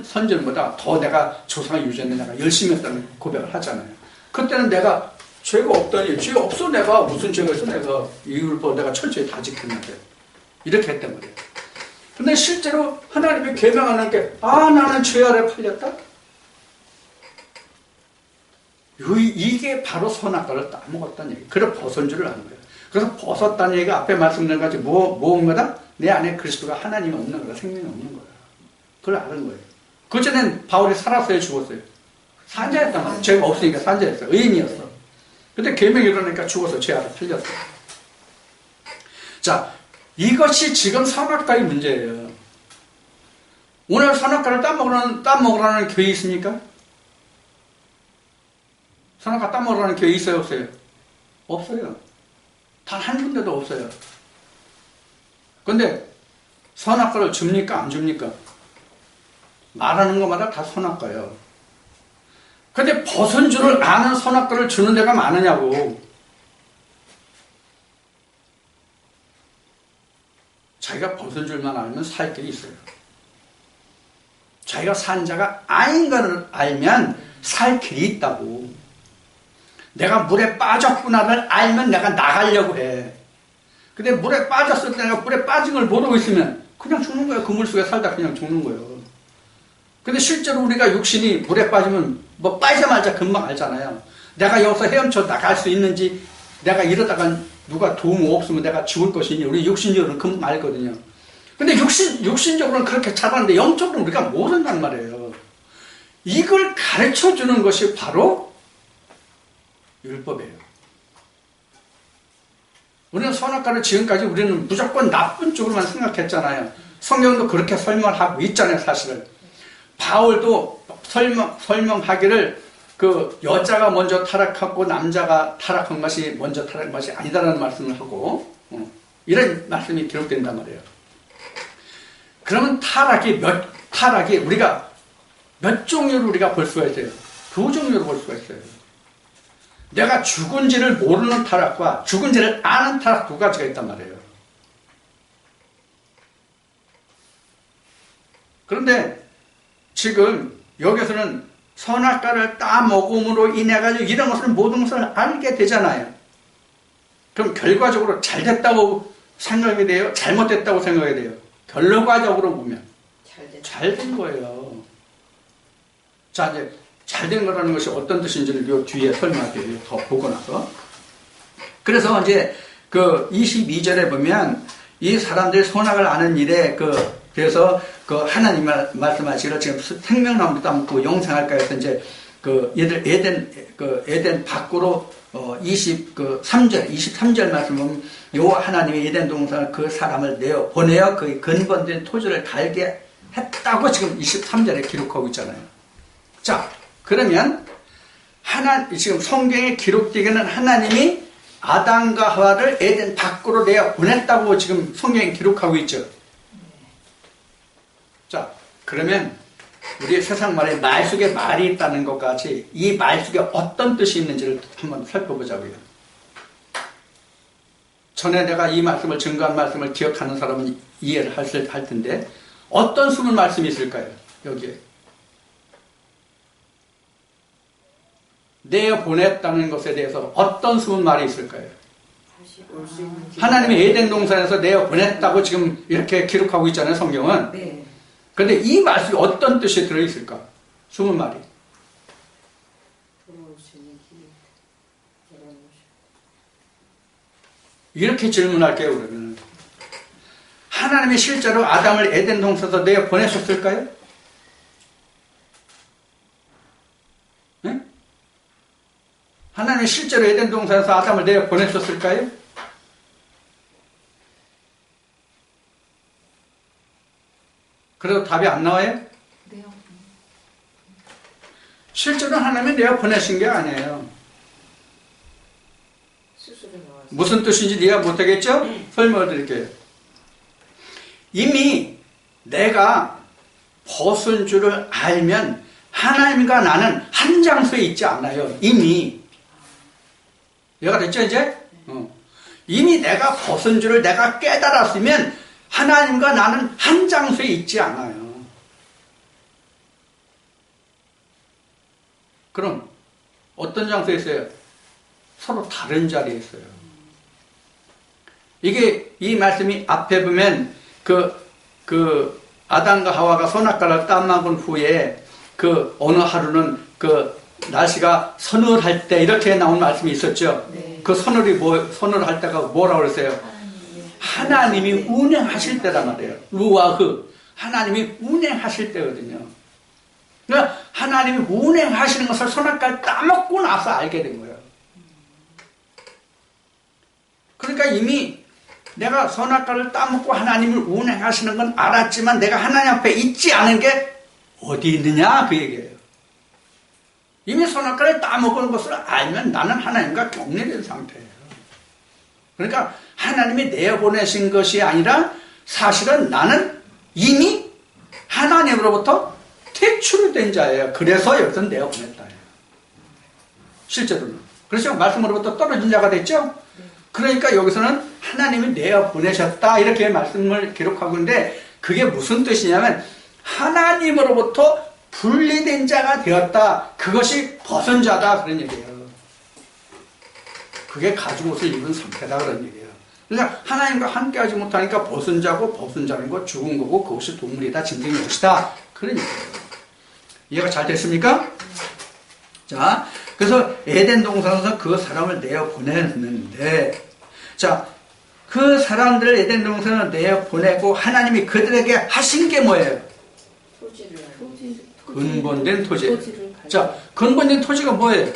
선전보다 더 내가 조상의 유전에 내가 열심히 했다는 고백을 하잖아요. 그때는 내가 죄가 없더니, 죄 없어 내가 무슨 죄가 있어 내가 이 율법 내가 철저히 다 지켰는데, 이렇게 했단 말이에요. 근데 실제로 하나님이 계명하는 게 나는 죄 아래 팔렸다? 이게 바로 선악과를 따먹었다는 얘기. 그래 벗은 줄을 아는 거예요. 그래서 벗었다는 얘기가 앞에 말씀드린 것같이 뭐 거다? 내 안에 그리스도가 하나님이 없는 거다, 생명이 없는 거야. 그걸 아는 거예요. 그전엔 바울이 살았어요, 죽었어요? 산자였단 말이에요. 죄가 없으니까 산자였어요. 의인이었어. 근데 계명이 일어나니까 죽어서 죄 아래 팔렸어요. 자, 이것이 지금 선악과의 문제예요. 오늘 선악과를 따먹으라는 교회 있습니까? 선악과 따먹으라는 교회 있어요, 없어요? 없어요. 단 한 군데도 없어요. 근데 선악과를 줍니까, 안 줍니까? 말하는 것마다 다 선악과예요. 근데 벗은 줄을 아는 선악과를 주는 데가 많으냐고. 자기가 벗은 줄만 알면 살 길이 있어요. 자기가 산 자가 아닌 걸 알면 살 길이 있다고. 내가 물에 빠졌구나를 알면 내가 나가려고 해. 근데 물에 빠졌을 때 내가 물에 빠진 걸 모르고 있으면 그냥 죽는 거예요. 그 물 속에 살다 그냥 죽는 거예요. 근데 실제로 우리가 육신이 물에 빠지면 빠지자마자 금방 알잖아요. 내가 여기서 헤엄쳐 나갈 수 있는지, 내가 이러다가 누가 도움 없으면 내가 죽을 것이니, 우리 육신적으로는 금방 알거든요. 근데 육신적으로는 그렇게 찾았는데 영적으로는 우리가 모른단 말이에요. 이걸 가르쳐 주는 것이 바로 율법이에요. 우리는 선악과를 지금까지 우리는 무조건 나쁜 쪽으로만 생각했잖아요. 성경도 그렇게 설명하고 있잖아요, 사실은. 바울도 설명하기를 그 여자가 먼저 타락하고 남자가 타락한 것이 먼저 타락한 것이 아니다라는 말씀을 하고 이런 말씀이 기록된단 말이에요. 그러면 타락이 우리가 몇 종류로 우리가 볼 수가 있어요? 두 종류로 볼 수가 있어요. 내가 죽은지를 모르는 타락과 죽은지를 아는 타락 두 가지가 있단 말이에요. 그런데 지금 여기서는 선악과를 따먹음으로 인해 가지고 이런 것을 모든 것을 알게 되잖아요. 그럼 결과적으로 잘 됐다고 생각이 돼요? 잘못됐다고 생각이 돼요? 결과적으로 보면 잘 된 거예요. 자, 이제 잘 된 거라는 것이 어떤 뜻인지를 요 뒤에 설명할게요. 더 보고 나서. 그래서 이제 그 22절에 보면 이 사람들이 선악을 아는 일에 그래서 그 하나님 말씀하시기를 지금 생명나무도 따먹고 영생할까 해서 이제 그 얘들 에덴 밖으로 23절 말씀 보면 여호와 하나님이 에덴 동산을 그 사람을 보내어 그 근본된 토지를 갈게 했다고 지금 23절에 기록하고 있잖아요. 자, 그러면 지금 성경에 기록되기는 하나님이 아담과 하와를 에덴 밖으로 내어 보냈다고 지금 성경에 기록하고 있죠. 자, 그러면 우리 세상 말에 말 속에 말이 있다는 것 같이 이 말 속에 어떤 뜻이 있는지를 한번 살펴보자고요. 전에 내가 이 말씀을 증거한 말씀을 기억하는 사람은 이해를 할 텐데 어떤 숨은 말씀이 있을까요? 여기에 내어 보냈다는 것에 대해서 어떤 숨은 말이 있을까요? 하나님이 에덴 동산에서 내어 보냈다고 지금 이렇게 기록하고 있잖아요, 성경은. 네. 그런데 이 말씀이 어떤 뜻이 들어있을까? 숨은 말이. 이렇게 질문할게요, 그러면. 하나님이 실제로 아담을 에덴 동산에서 내어 보내셨을까요? 네? 하나님이 실제로 에덴 동산에서 아담을 내어 보내셨을까요? 그래도 답이 안 나와요? 네. 실제로 하나님이 내어 보내신 게 아니에요. 스스로 나와서. 무슨 뜻인지 이해가 못하겠죠? 설명을 드릴게요. 이미 내가 벗은 줄을 알면 하나님과 나는 한 장소에 있지 않아요. 이미. 이해가 됐죠, 이제? 이미 내가 벗은 줄을 내가 깨달았으면 하나님과 나는 한 장소에 있지 않아요. 그럼 어떤 장소에 있어요? 서로 다른 자리에 있어요. 이게 이 말씀이 앞에 보면 그 아담과 하와가 선악과를 따먹은 후에 그 어느 하루는 그 날씨가 서늘할 때 이렇게 나온 말씀이 있었죠. 네. 그 서늘할 때가 뭐라고 그랬어요? 하나님이 운행하실 때란 말이에요. 루아흐. 하나님이 운행하실 때거든요. 그러니까 하나님이 운행하시는 것을 선악과를 따먹고 나서 알게 된 거예요. 그러니까 이미 내가 선악과를 따먹고 하나님을 운행하시는 건 알았지만 내가 하나님 앞에 있지 않은 게 어디 있느냐 그 얘기예요. 이미 선악과를 따먹은 것을 알면 나는 하나님과 격리된 상태예요. 그러니까 하나님이 내어보내신 것이 아니라 사실은 나는 이미 하나님으로부터 퇴출된 자예요. 그래서 여기서 내어보냈다. 실제로는. 그렇죠? 말씀으로부터 떨어진 자가 됐죠? 그러니까 여기서는 하나님이 내어보내셨다 이렇게 말씀을 기록하고 있는데 그게 무슨 뜻이냐면 하나님으로부터 분리된 자가 되었다. 그것이 벗은 자다 그런 얘기예요. 그게 가죽 옷을 입은 상태다 그런 얘기예요. 그러니까 하나님과 함께하지 못하니까 벗은 자고 벗은 자는 거 죽은 거고 그것이 동물이다 짐승의 것이다 그런 얘기예요. 이해가 잘 됐습니까? 자, 그래서 에덴 동산에서 그 사람을 내어 보냈는데 자, 그 사람들을 에덴 동산으로 내보내고 하나님이 그들에게 하신 게 뭐예요? 토지를 근본된 토지. 토지를 가지고. 자, 근본된 토지가 뭐예요? 우리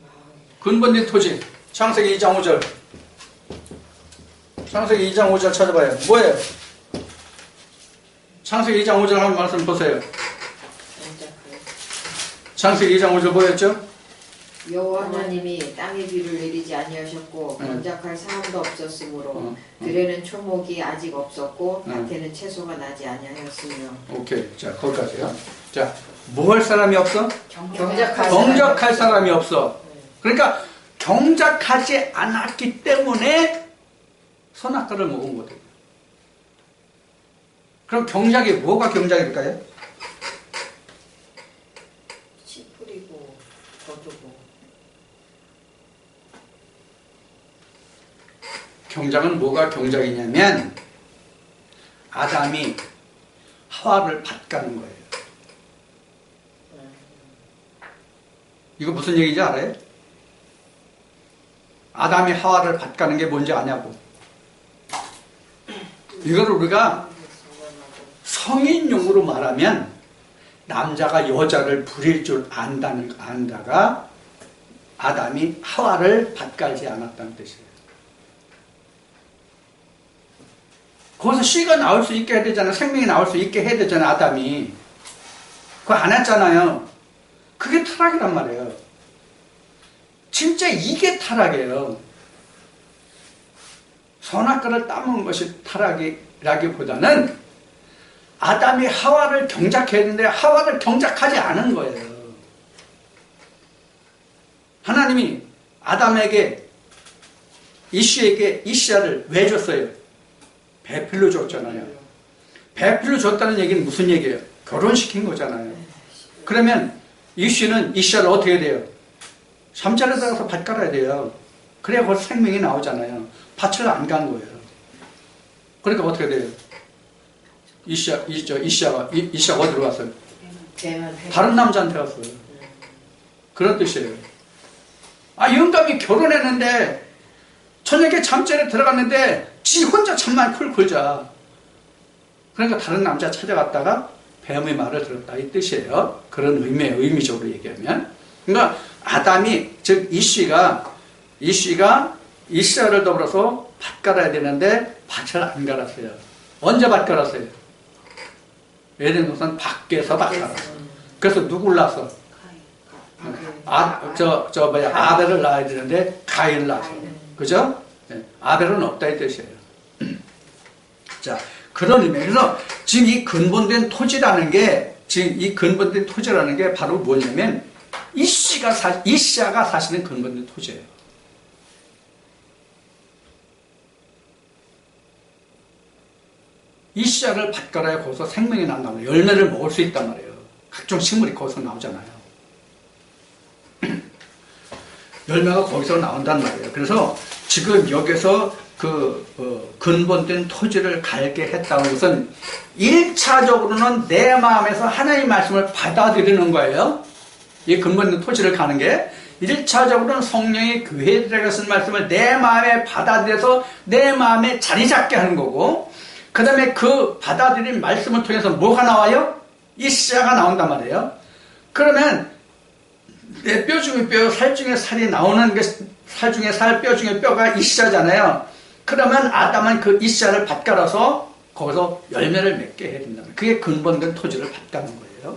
마음 근본된 토지. 창세기 2장 5절. 창세기 2장 5절 찾아봐요. 뭐예요? 창세기 2장 5절 한 말씀 보세요. 영작하여 창세기 2장 5절 뭐였죠? 여호와 하나님이 땅에 비를 내리지 아니하셨고 네. 경작할 사람도 없었으므로 어. 들에는 초목이 아직 없었고 네. 밭에는 채소가 나지 아니하였으며 오케이. 자, 거기까지요. 자, 뭐 할 사람이 없어? 경작할 경작할 사람이 없어. 네. 그러니까 경작하지 않았기 때문에 선악과를 먹은 거거든요. 그럼 경작이 뭐가 경작일까요? 씨 뿌리고 거두고 경작은 뭐가 경작이냐면 아담이 하와를 밭가는 거예요. 이거 무슨 얘기인지 알아요? 아담이 하와를 밭가는 게 뭔지 아냐고. 이걸 우리가 성인용어로 말하면 남자가 여자를 부릴 줄 안다가 아담이 하와를 밭갈지 않았다는 뜻이에요. 거기서 씨가 나올 수 있게 해야 되잖아요. 생명이 나올 수 있게 해야 되잖아요. 아담이. 그거 안 했잖아요. 그게 타락이란 말이에요. 진짜 이게 타락이에요. 선악과를 따먹은 것이 타락이라기보다는 아담이 하와를 경작했는데 하와를 경작하지 않은 거예요. 하나님이 아담에게 이씨에게 이씨아를 왜 줬어요? 배필로 줬잖아요. 배필로 줬다는 얘기는 무슨 얘기예요? 결혼시킨 거잖아요. 그러면 이씨는 이씨아를 어떻게 해야 돼요? 잠자리에 들어가서 밭 깔아야 돼요. 그래야 거기서 생명이 나오잖아요. 밭을 안 간 거예요. 그러니까 어떻게 돼요? 이씨아가 어디로 갔어요? 다른 남자한테 갔어요. 그런 뜻이에요. 영감이 결혼했는데 저녁에 잠자리에 들어갔는데 지 혼자 잠만 쿨쿨 자. 그러니까 다른 남자 찾아갔다가 뱀의 말을 들었다 이 뜻이에요. 그런 의미적으로 얘기하면. 그러니까 아담이 즉 이씨가 이씨아를 더불어서 밭 갈아야 되는데 밭을 안 갈았어요. 언제 밭 갈았어요? 에덴 동산 밖에서 밭 갈았어요. 그래서 누굴 낳았어? 아벨을 낳아야 되는데 가인을 낳았어요. 그죠? 네. 아벨은 없다 이 뜻이에요. 자, 그런 의미에서 지금 이 근본된 토지라는 게 바로 뭐냐면 이씨아가 사실은 근본된 토지예요. 이씨아를 밭 갈아야 거기서 생명이 난단 말이에요. 열매를 먹을 수 있단 말이에요. 각종 식물이 거기서 나오잖아요. 열매가 거기서 나온단 말이에요. 그래서 지금 여기서 근본된 토지를 갈게 했다는 것은 1차적으로는 내 마음에서 하나님의 말씀을 받아들이는 거예요. 이 근본된 토지를 가는 게 1차적으로는 성령이 교회에 들어가신 말씀을 내 마음에 받아들여서 내 마음에 자리 잡게 하는 거고, 그 다음에 그 받아들인 말씀을 통해서 뭐가 나와요? 이씨아가 나온단 말이에요. 그러면 내 뼈 중에 뼈, 살 중에 살이 나오는 게 살 중에 살, 뼈 중에 뼈가 이씨아잖아요. 그러면 아담은 그 이씨아를 밭갈아서 거기서 열매를 맺게 해야 된다. 그게 근본된 토지를 밭가는 거예요.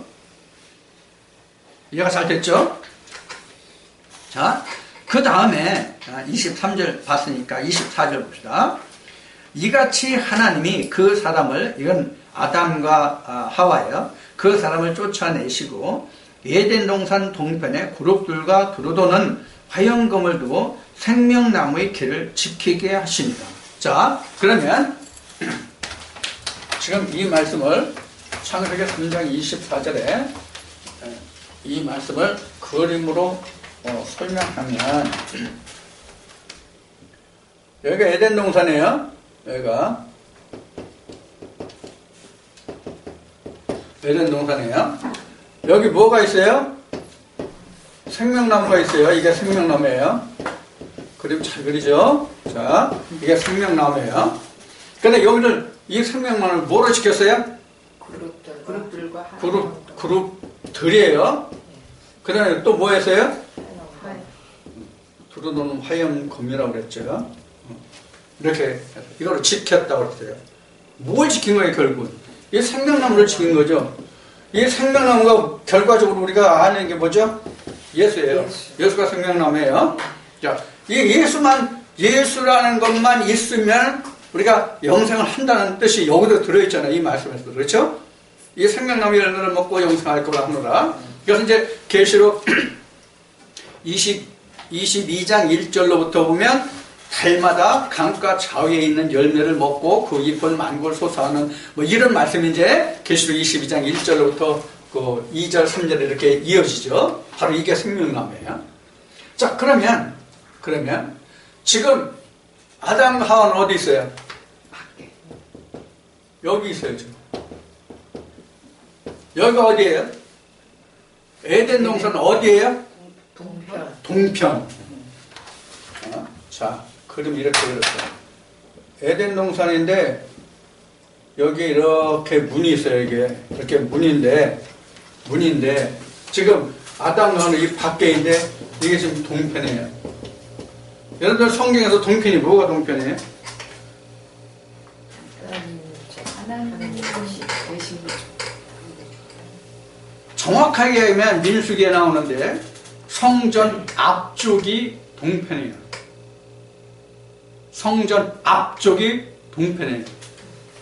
이해가 잘 됐죠? 자, 그 다음에 23절 봤으니까 24절 봅시다. 이같이 하나님이 그 사람을, 이건 아담과 하와예요. 그 사람을 쫓아내시고 에덴 동산 동편에 그룹들과 두루도는 화영금을 두고 생명나무의 길을 지키게 하십니다. 자, 그러면 지금 이 말씀을 창세기 3장 24절에 이 말씀을 그림으로 설명하면, 여기가 에덴 동산이에요. 여기가 에덴 동산이에요. 여기 뭐가 있어요? 생명나무가 있어요. 이게 생명나무예요. 그림 잘 그리죠? 자, 이게 생명나무예요. 근데 여기는 이 생명나무를 뭐로 시켰어요? 그룹들과 그룹들이에요. 그 다음에 또 뭐 했어요? 두루노는 화염검이라고 그랬죠. 이렇게 이걸 지켰다고 그랬어요. 뭘 지킨 거예요, 결국은? 이 생명나무를 지킨 거죠. 이 생명나무가 결과적으로 우리가 아는 게 뭐죠? 예수예요. 예수가 생명나무예요. 자, 이 예수라는 것만 있으면 우리가 영생을 한다는 뜻이 여기도 들어있잖아요. 이 말씀에서. 그렇죠? 이 생명나무 열매를 먹고 영생할 거라 하노라. 그래서 이제 계시록 22장 1절로부터 보면 달마다 강가 좌우에 있는 열매를 먹고 그 잎은 만국을 솟아하는 뭐 이런 말씀이 이제 계시록 22장 1절로부터 그 2절 3절에 이렇게 이어지죠. 바로 이게 생명나무예요. 자, 그러면 지금 아담과 하와는 어디 있어요? 밖에. 여기 있어요, 지금. 여기가 어디예요? 에덴 동산은 어디예요? 동편. 자, 그림 이렇게 그렸어요. 에덴 동산인데 여기 이렇게 문이 있어요. 이게 이렇게 문인데 지금 아담과는 이 밖에인데 이게 지금 동편이에요. 여러분들 성경에서 동편이 뭐가 동편이에요? 정확하게 하면 민수기에 나오는데 성전 앞쪽이 동편이에요. 성전 앞쪽이 동편이에요.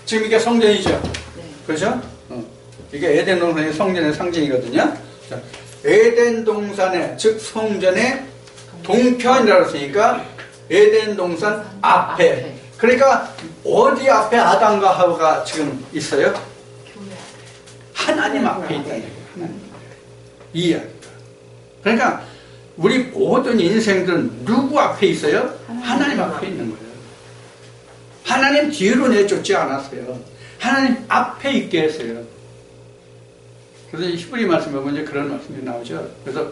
지금 이게 성전이죠? 네. 그렇죠? 이게 에덴 동산의 성전의 상징이거든요. 자, 에덴 동산의 즉 성전의 동편이라고 했으니까 에덴 동산 앞에. 그러니까 어디 앞에 아담과 하와가 지금 있어요? 하나님 앞에 있다는 얘기예요. 이 이야기가. 그러니까 우리 모든 인생들은 누구 앞에 있어요? 하나님 앞에 있는 거예요. 하나님 뒤로 내쫓지 않았어요. 하나님 앞에 있게 했어요. 그래서 히브리 말씀에 보면 이제 그런 말씀이 나오죠. 그래서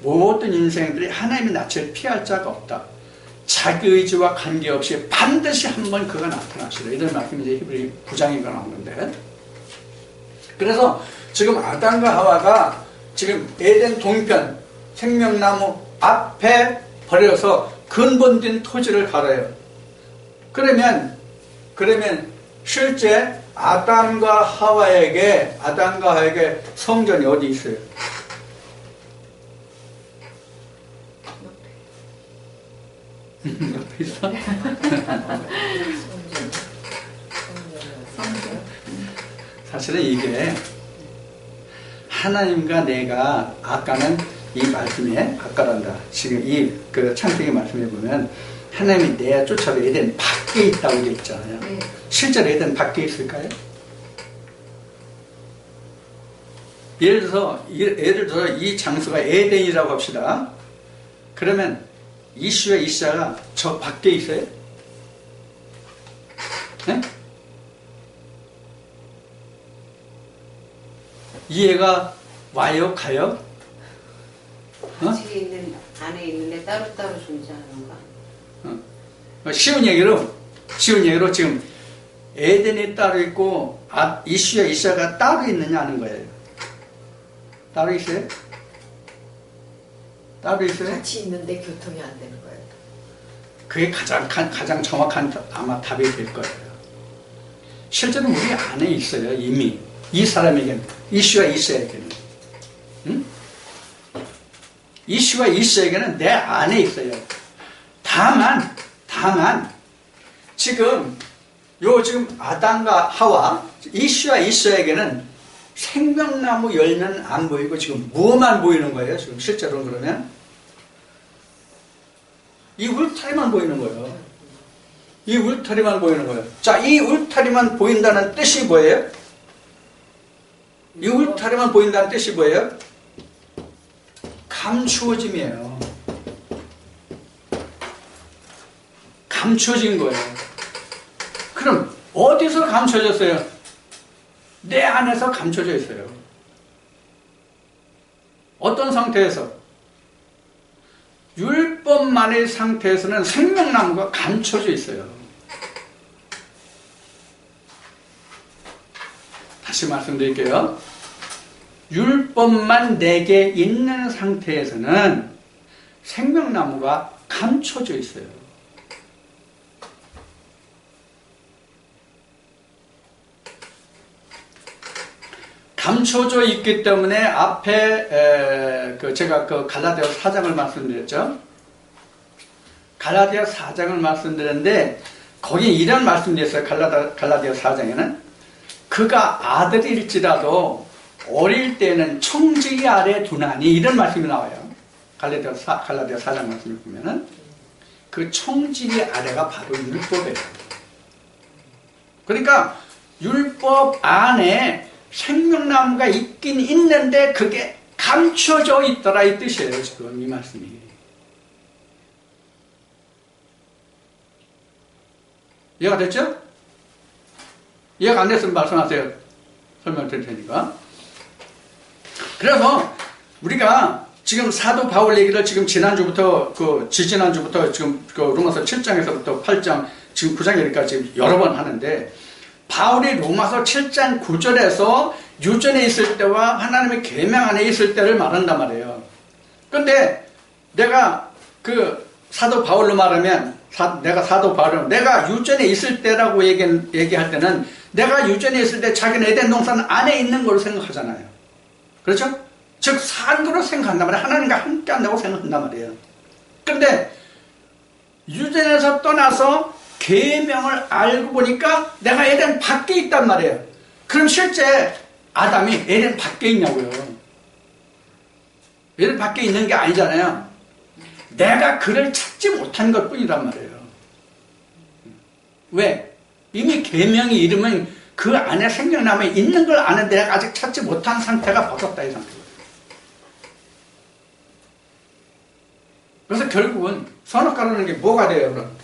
모든 인생들이 하나님의 낯을 피할 자가 없다. 자기 의지와 관계없이 반드시 한번 그가 나타나시라. 이런 말씀이 이제 히브리 9장에 나오는데. 그래서 지금 아담과 하와가 지금 에덴 동편 생명나무 앞에 버려서 근본된 토지를 갈아요. 그러면 실제 아담과 하와에게 성전이 어디 있어요? 옆에 있어? 사실은 이게 하나님과 내가 아까는 이 말씀에 아까란다. 지금 이 그 창세기 말씀에 보면 하나님이 내 쫓아도 에덴 밖에 있다고 되어 있잖아요. 네. 실제로 에덴 밖에 있을까요? 예를 들어서 이 장소가 에덴이라고 합시다. 그러면 이슈와 이샤가 저 밖에 있어요? 네? 이해가 와요? 가요? 같이 있는 안에 있는데 따로따로 존재하는가? 쉬운 얘기로 지금 에덴이 따로 있고 이슈와 이샤가 따로 있느냐 하는 거예요. 따로 있어요? 따로 있어요? 같이 있는데 교통이 안 되는 거예요. 그게 가장 정확한 아마 답이 될 거예요. 실제로 우리 안에 있어요. 이미 이 사람에게는 이슈와 이샤에게는 이슈와 이샤에게는 내 안에 있어요. 다만 지금 아담과 하와 이슈와 이샤에게는 생명나무 열매는 안 보이고 지금 무엇만 보이는 거예요? 지금 실제로 그러면 이 울타리만 보이는 거예요. 이 울타리만 보이는 거예요. 자, 이 울타리만 보인다는 뜻이 뭐예요? 이 울타리만 보인다는 뜻이 뭐예요? 감추어짐이에요. 감춰진 거예요. 그럼 어디서 감춰졌어요? 내 안에서 감춰져 있어요. 어떤 상태에서? 율법만의 상태에서는 생명나무가 감춰져 있어요. 다시 말씀드릴게요. 율법만 내게 있는 상태에서는 생명나무가 감춰져 있어요. 감춰져 있기 때문에 앞에 제가 갈라디아 4장을 말씀드렸죠. 갈라디아 4장을 말씀드렸는데 거기 이런 말씀드렸어요. 갈라디아 4장에는 그가 아들일지라도 어릴 때는 청지기 아래 두나니 이런 말씀이 나와요. 갈라디아 4장 말씀을 보면은 그 청지기 아래가 바로 율법이에요. 그러니까 율법 안에 생명나무가 있긴 있는데 그게 감춰져 있더라 이 뜻이에요. 지금 이 말씀이. 이해가 됐죠? 이해가 안 됐으면 말씀하세요. 설명을 드릴 테니까. 그래서 우리가 지금 사도 바울 얘기를 지금 지난주부터 지지난주부터 지금 로마서 7장에서부터 8장 지금 9장까지 지금 여러 번 하는데 바울이 로마서 7장 9절에서 유전에 있을 때와 하나님의 계명 안에 있을 때를 말한단 말이에요. 근데 내가 사도 바울로 말하면 내가 유전에 있을 때라고 얘기할 때는 내가 유전에 있을 때 자기는 에덴 동산 안에 있는 걸로 생각하잖아요. 그렇죠? 즉 산으로 생각한단 말이에요. 하나님과 함께 한다고 생각한단 말이에요. 근데 유전에서 떠나서 계명을 알고 보니까 내가 에덴 밖에 있단 말이에요. 그럼 실제 아담이 에덴 밖에 있냐고요. 에덴 밖에 있는 게 아니잖아요. 내가 그를 찾지 못한 것 뿐이란 말이에요. 왜? 이미 계명이 이르면 그 안에 생명나무에 있는 걸 아는데 내가 아직 찾지 못한 상태가 벗었다 이 상태거든요. 그래서 결국은 선악과라는 게 뭐가 돼요? 그럼?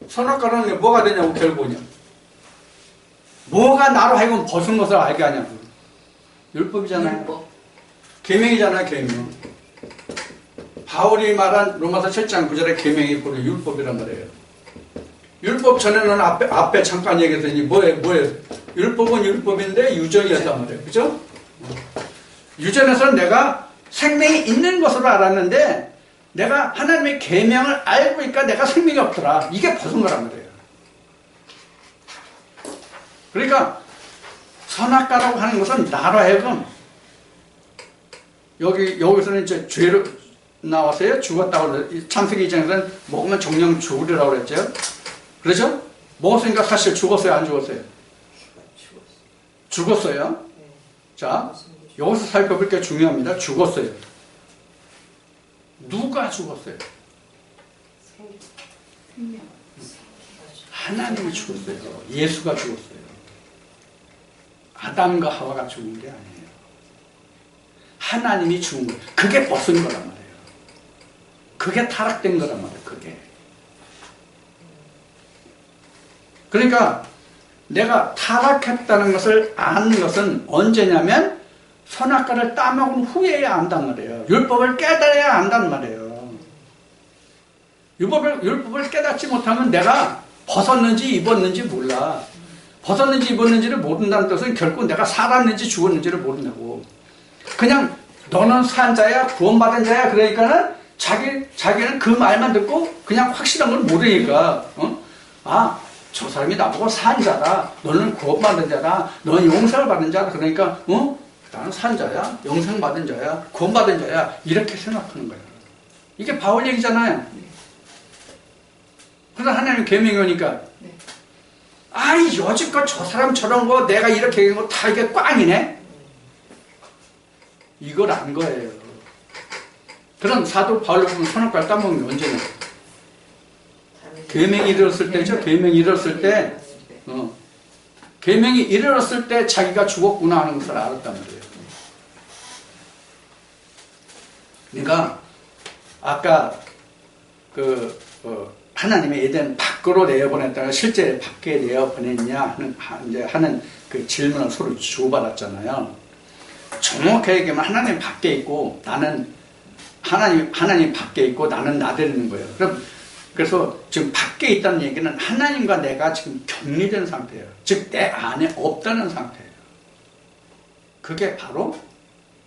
선악과라는 게 뭐가 되냐고 결국은요. 뭐가 나로 하여금 벗은 것을 알게 하냐고. 율법이잖아요. 율법. 계명이잖아요. 계명. 바울이 말한 로마서 7장 9절의 계명이 바로 율법이란 말이에요. 율법 전에는 앞에 잠깐 얘기했더니 뭐예요? 율법은 율법인데 유전이었단 말이에요. 그죠? 유전에서는 내가 생명이 있는 것으로 알았는데 내가 하나님의 계명을 알고 보니까 내가 생명이 없더라. 이게 벗은 거란 말이에요. 그러니까 선악과라고 하는 것은 나로 하여금 여기서는 이제 죄로 나왔어요. 죽었다고 그래요. 창세기 2장에서는 먹으면 정령 죽으리라고 그랬죠. 그렇죠? 먹었으니까 사실 죽었어요? 안 죽었어요? 죽었어요. 자, 여기서 살펴볼 게 중요합니다. 죽었어요. 누가 죽었어요? 하나님이 죽었어요. 예수가 죽었어요. 아담과 하와가 죽은 게 아니에요. 하나님이 죽은 거예요. 그게 벗은 거란 말이에요. 그게 타락된 거란 말이에요. 그게. 그러니까 내가 타락했다는 것을 아는 것은 언제냐면 선악과를 따먹은 후에야 안단 말이에요. 율법을 깨달아야 안단 말이에요. 율법을 깨닫지 못하면 내가 벗었는지 입었는지 몰라. 벗었는지 입었는지를 모른다는 뜻은 결국 내가 살았는지 죽었는지를 모른다고. 그냥 너는 산 자야 구원받은 자야 그러니까는 자기는 그 말만 듣고 그냥 확실한 걸 모르니까 저 사람이 나보고 산 자다. 너는 구원받은 자다. 너는 용서를 받은 자다. 그러니까 나는 산 자야. 영생받은 자야. 구원받은 자야. 이렇게 생각하는 거예요. 이게 바울 얘기잖아요. 그래서 하나님 계명이 오니까 여지껏 저 사람 저런 거 내가 이렇게 얘기한 거 다 이게 꽝이네. 이걸 안 거예요. 그럼 사도 바울로 보면 선악과를 따먹는 게 언제냐? 계명이 이르렀을 때죠. 계명이 이르렀을 때, 계명이 이르렀을 때 자기가 죽었구나 하는 것을 알았단 말이에요. 그러니까 아까 하나님의 에덴 밖으로 내어보냈다가 실제 밖에 내어보냈냐 하는 그 질문을 서로 주고받았잖아요. 정확하게 얘기하면 하나님 밖에 있고 나는 하나님 밖에 있고 나는 나대는 거예요. 그래서 지금 밖에 있다는 얘기는 하나님과 내가 지금 격리된 상태예요. 즉 내 안에 없다는 상태예요. 그게 바로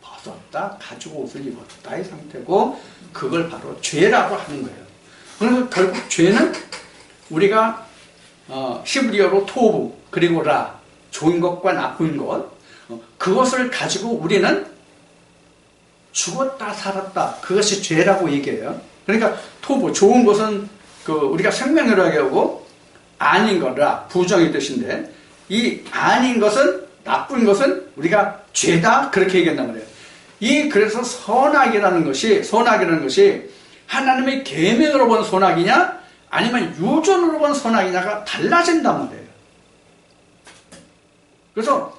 벗었다 가지고 옷을 입었다의 상태고 그걸 바로 죄라고 하는 거예요. 그래서 결국 죄는 우리가 히브리어로 토부 그리고 라 좋은 것과 나쁜 것 그것을 가지고 우리는 죽었다 살았다 그것이 죄라고 얘기해요. 그러니까 토부 좋은 것은 우리가 생명이라고 하고 아닌 거라 부정의 뜻인데 이 아닌 것은 나쁜 것은 우리가 죄다 그렇게 얘기한단 말이에요. 그래서 선악이라는 것이 하나님의 계명으로 본 선악이냐 아니면 유전으로 본 선악이냐가 달라진단 말이에요. 그래서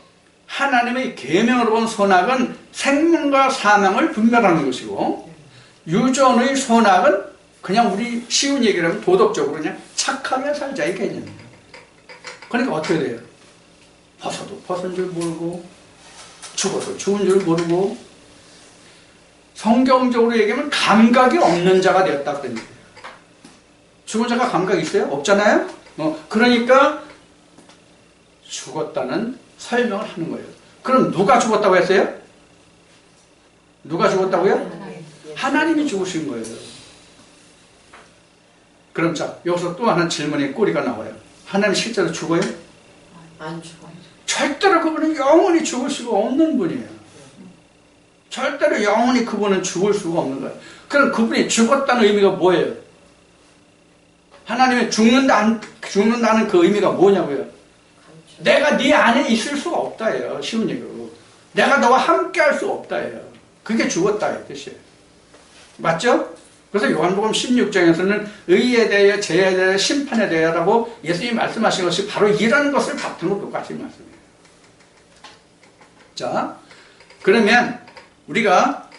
하나님의 계명으로 본 선악은 생명과 사망을 분별하는 것이고 유전의 선악은 그냥 우리 쉬운 얘기를 하면 도덕적으로 그냥 착하게 살자의 개념이에요. 그러니까 어떻게 돼요? 벗어도 벗은 줄 모르고 죽어도 죽은 줄 모르고 성경적으로 얘기하면 감각이 없는 자가 되었다 그런 얘기예요. 죽은 자가 감각이 있어요? 없잖아요? 그러니까 죽었다는 설명을 하는 거예요. 그럼 누가 죽었다고 했어요? 누가 죽었다고요? 하나님이 죽으신 거예요. 그럼 자 여기서 또 하나 질문의 꼬리가 나와요. 하나님 실제로 죽어요? 안 죽어요. 절대로 그분은 영원히 죽을 수가 없는 분이에요. 절대로 영원히 그분은 죽을 수가 없는 거예요. 그럼 그분이 죽었다는 의미가 뭐예요? 하나님이 죽는다는 그 의미가 뭐냐고요? 내가 네 안에 있을 수가 없다예요. 쉬운 얘기로. 내가 너와 함께 할 수 없다예요. 그게 죽었다의 뜻이에요. 맞죠? 그래서 요한복음 16장에서는 의에 대해 죄에 대해 심판에 대해라고 예수님이 말씀하신 것이 바로 이런 것을 바탕으로 똑같이 말씀해요. 자, 그러면 우리가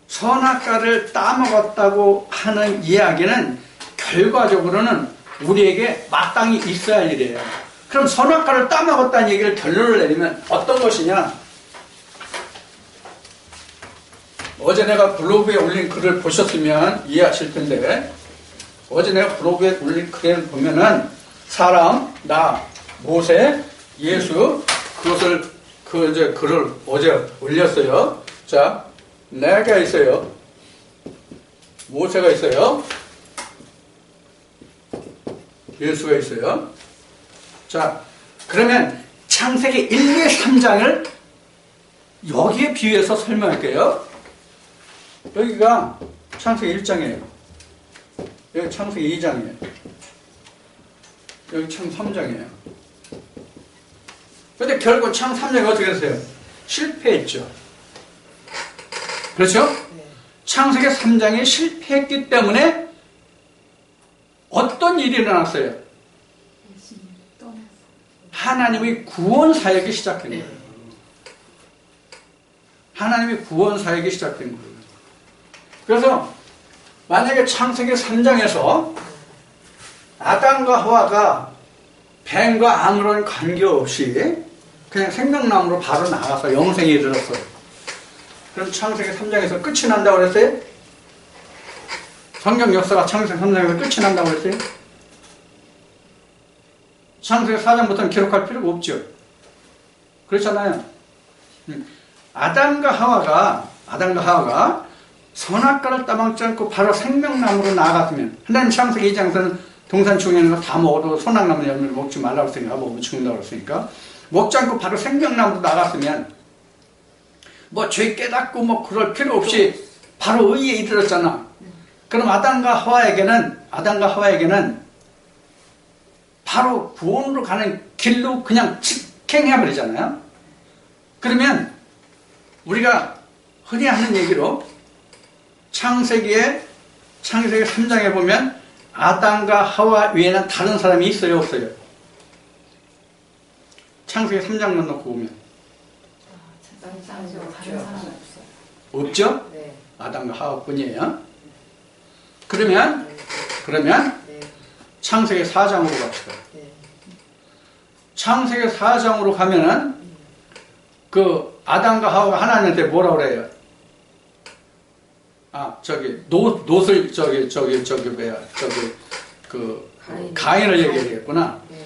선악과를 따먹었다고 하는 이야기는 결과적으로는 우리에게 마땅히 있어야 할 일이에요. 그럼 선악과를 따먹었다는 얘기를 결론을 내리면 어떤 것이냐? 어제 내가 블로그에 올린 글을 보셨으면 이해하실 텐데 어제 내가 블로그에 올린 글을 보면은 사람, 나, 모세, 예수 그것을 이제 글을 어제 올렸어요. 자, 내가 있어요. 모세가 있어요. 예수가 있어요. 자, 그러면 창세기 1, 2, 3장을 여기에 비유해서 설명할게요. 여기가 창세기 1장이에요. 여기 창세기 2장이에요. 여기 창 3장이에요. 근데 결국 창 3장이 어떻게 됐어요? 실패했죠. 그렇죠? 네. 창세기 3장이 실패했기 때문에 어떤 일이 일어났어요? 하나님의 구원 사역이 시작된 거예요. 하나님의 구원 사역이 시작된 거예요. 그래서 만약에 창세기 3장에서 아담과 하와가 뱀과 아무런 관계없이 그냥 생명나무로 바로 나가서 영생에 이르렀어요. 그럼 창세기 3장에서 끝이 난다고 그랬어요? 성경 역사가 창세기 3장에서 끝이 난다고 그랬어요? 창세기 4장부터는 기록할 필요가 없죠. 그렇잖아요. 아담과 하와가 선악과를 따먹지 않고 바로 생명나무로 나아갔으면 하나님 창세기 2장에서는 동산 중에 있는 거 다 먹어도 소낙나무 열매를 먹지 말라고 했으니까 먹으면 죽는다고 했으니까 먹지 않고 바로 생명나무로 나갔으면 뭐 죄 깨닫고 뭐 그럴 필요 없이 바로 의에 이르렀잖아. 그럼 아담과 하와에게는 바로 구원으로 가는 길로 그냥 직행해버리잖아요. 그러면 우리가 흔히 하는 얘기로 창세기 3장에 보면 아담과 하와 외에는 다른 사람이 있어요, 없어요? 창세기 3장만 놓고 보면 없죠? 네. 아담과 하와뿐이에요. 그러면 네. 창세기 4장으로 갑시다. 네. 창세기 4장으로 가면은 그 아담과 하와가 하나님한테 뭐라 그래요? 노슬 뭐야 가인을 얘기하겠구나. 네.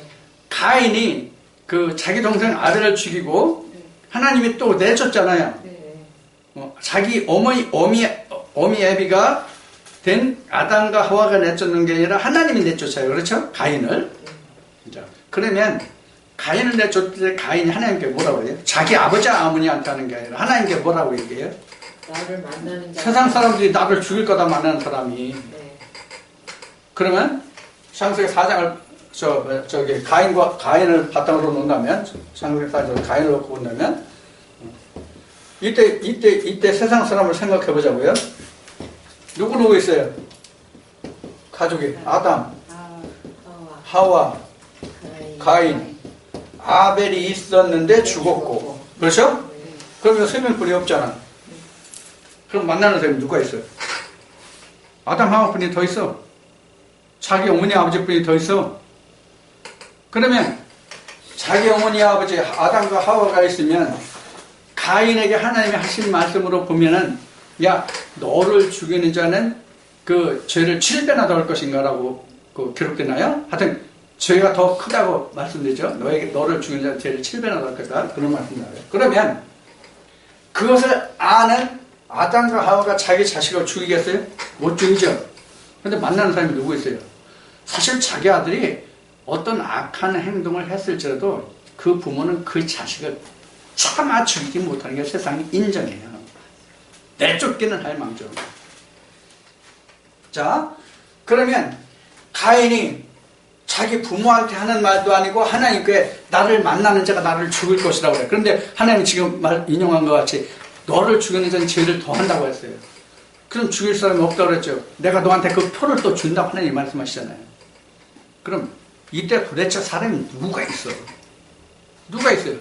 가인이 그 자기 동생 아벨을 죽이고 하나님이 또 내줬잖아요. 네. 자기 어미 에비가 된 아담과 하와가 내쫓는 게 아니라 하나님이 내쫓아요. 그렇죠? 가인을. 자, 그러면 가인을 내쫓을 때 가인이 하나님께 뭐라고 해요? 자기 아버지 어머니한테 하는 게 아니라 하나님께 뭐라고 얘기해요? 나를 만나는 자. 세상 사람들이 나를 죽일 거다 만나는 사람이. 네. 그러면 창세기 4장을 저기 가인을 바탕으로 놓는다면 창세기 4장을 가인을 놓고 본다면 이때 세상 사람을 생각해 보자고요. 누구 있어요? 가족이 아담, 하와, 가인, 아벨이 있었는데 죽었고, 그렇죠? 그러면 생명뿐이 없잖아. 그럼 만나는 사람이 누가 있어요? 아담 하와뿐이 더 있어. 자기 어머니 아버지뿐이 더 있어. 그러면 자기 어머니 아버지 아담과 하와가 있으면 가인에게 하나님이 하신 말씀으로 보면은 야 너를 죽이는 자는 그 죄를 7배나 더 할 것인가 라고 그 기록되나요? 하여튼 죄가 더 크다고 말씀드리죠. 너를 죽이는 자는 죄를 7배나 더 할 거다. 그런 말씀 나와요. 그러면 그것을 아는 아담과 하와가 자기 자식을 죽이겠어요? 못 죽이죠. 그런데 만나는 사람이 누구 있어요? 사실 자기 아들이 어떤 악한 행동을 했을지라도 그 부모는 그 자식을 차마 죽이지 못하는 게 세상이 인정해요. 내쫓기는 할 망정. 자, 그러면 가인이 자기 부모한테 하는 말도 아니고 하나님께 나를 만나는 자가 나를 죽일 것이라고 그래요. 그런데 하나님이 지금 인용한 것 같이 너를 죽이는 자는 죄를 더 한다고 했어요. 그럼 죽일 사람이 없다고 그랬죠. 내가 너한테 그 표를 또 준다고 하나님이 말씀하시잖아요. 그럼 이때 도대체 사람이 누가 있어? 누가 있어요?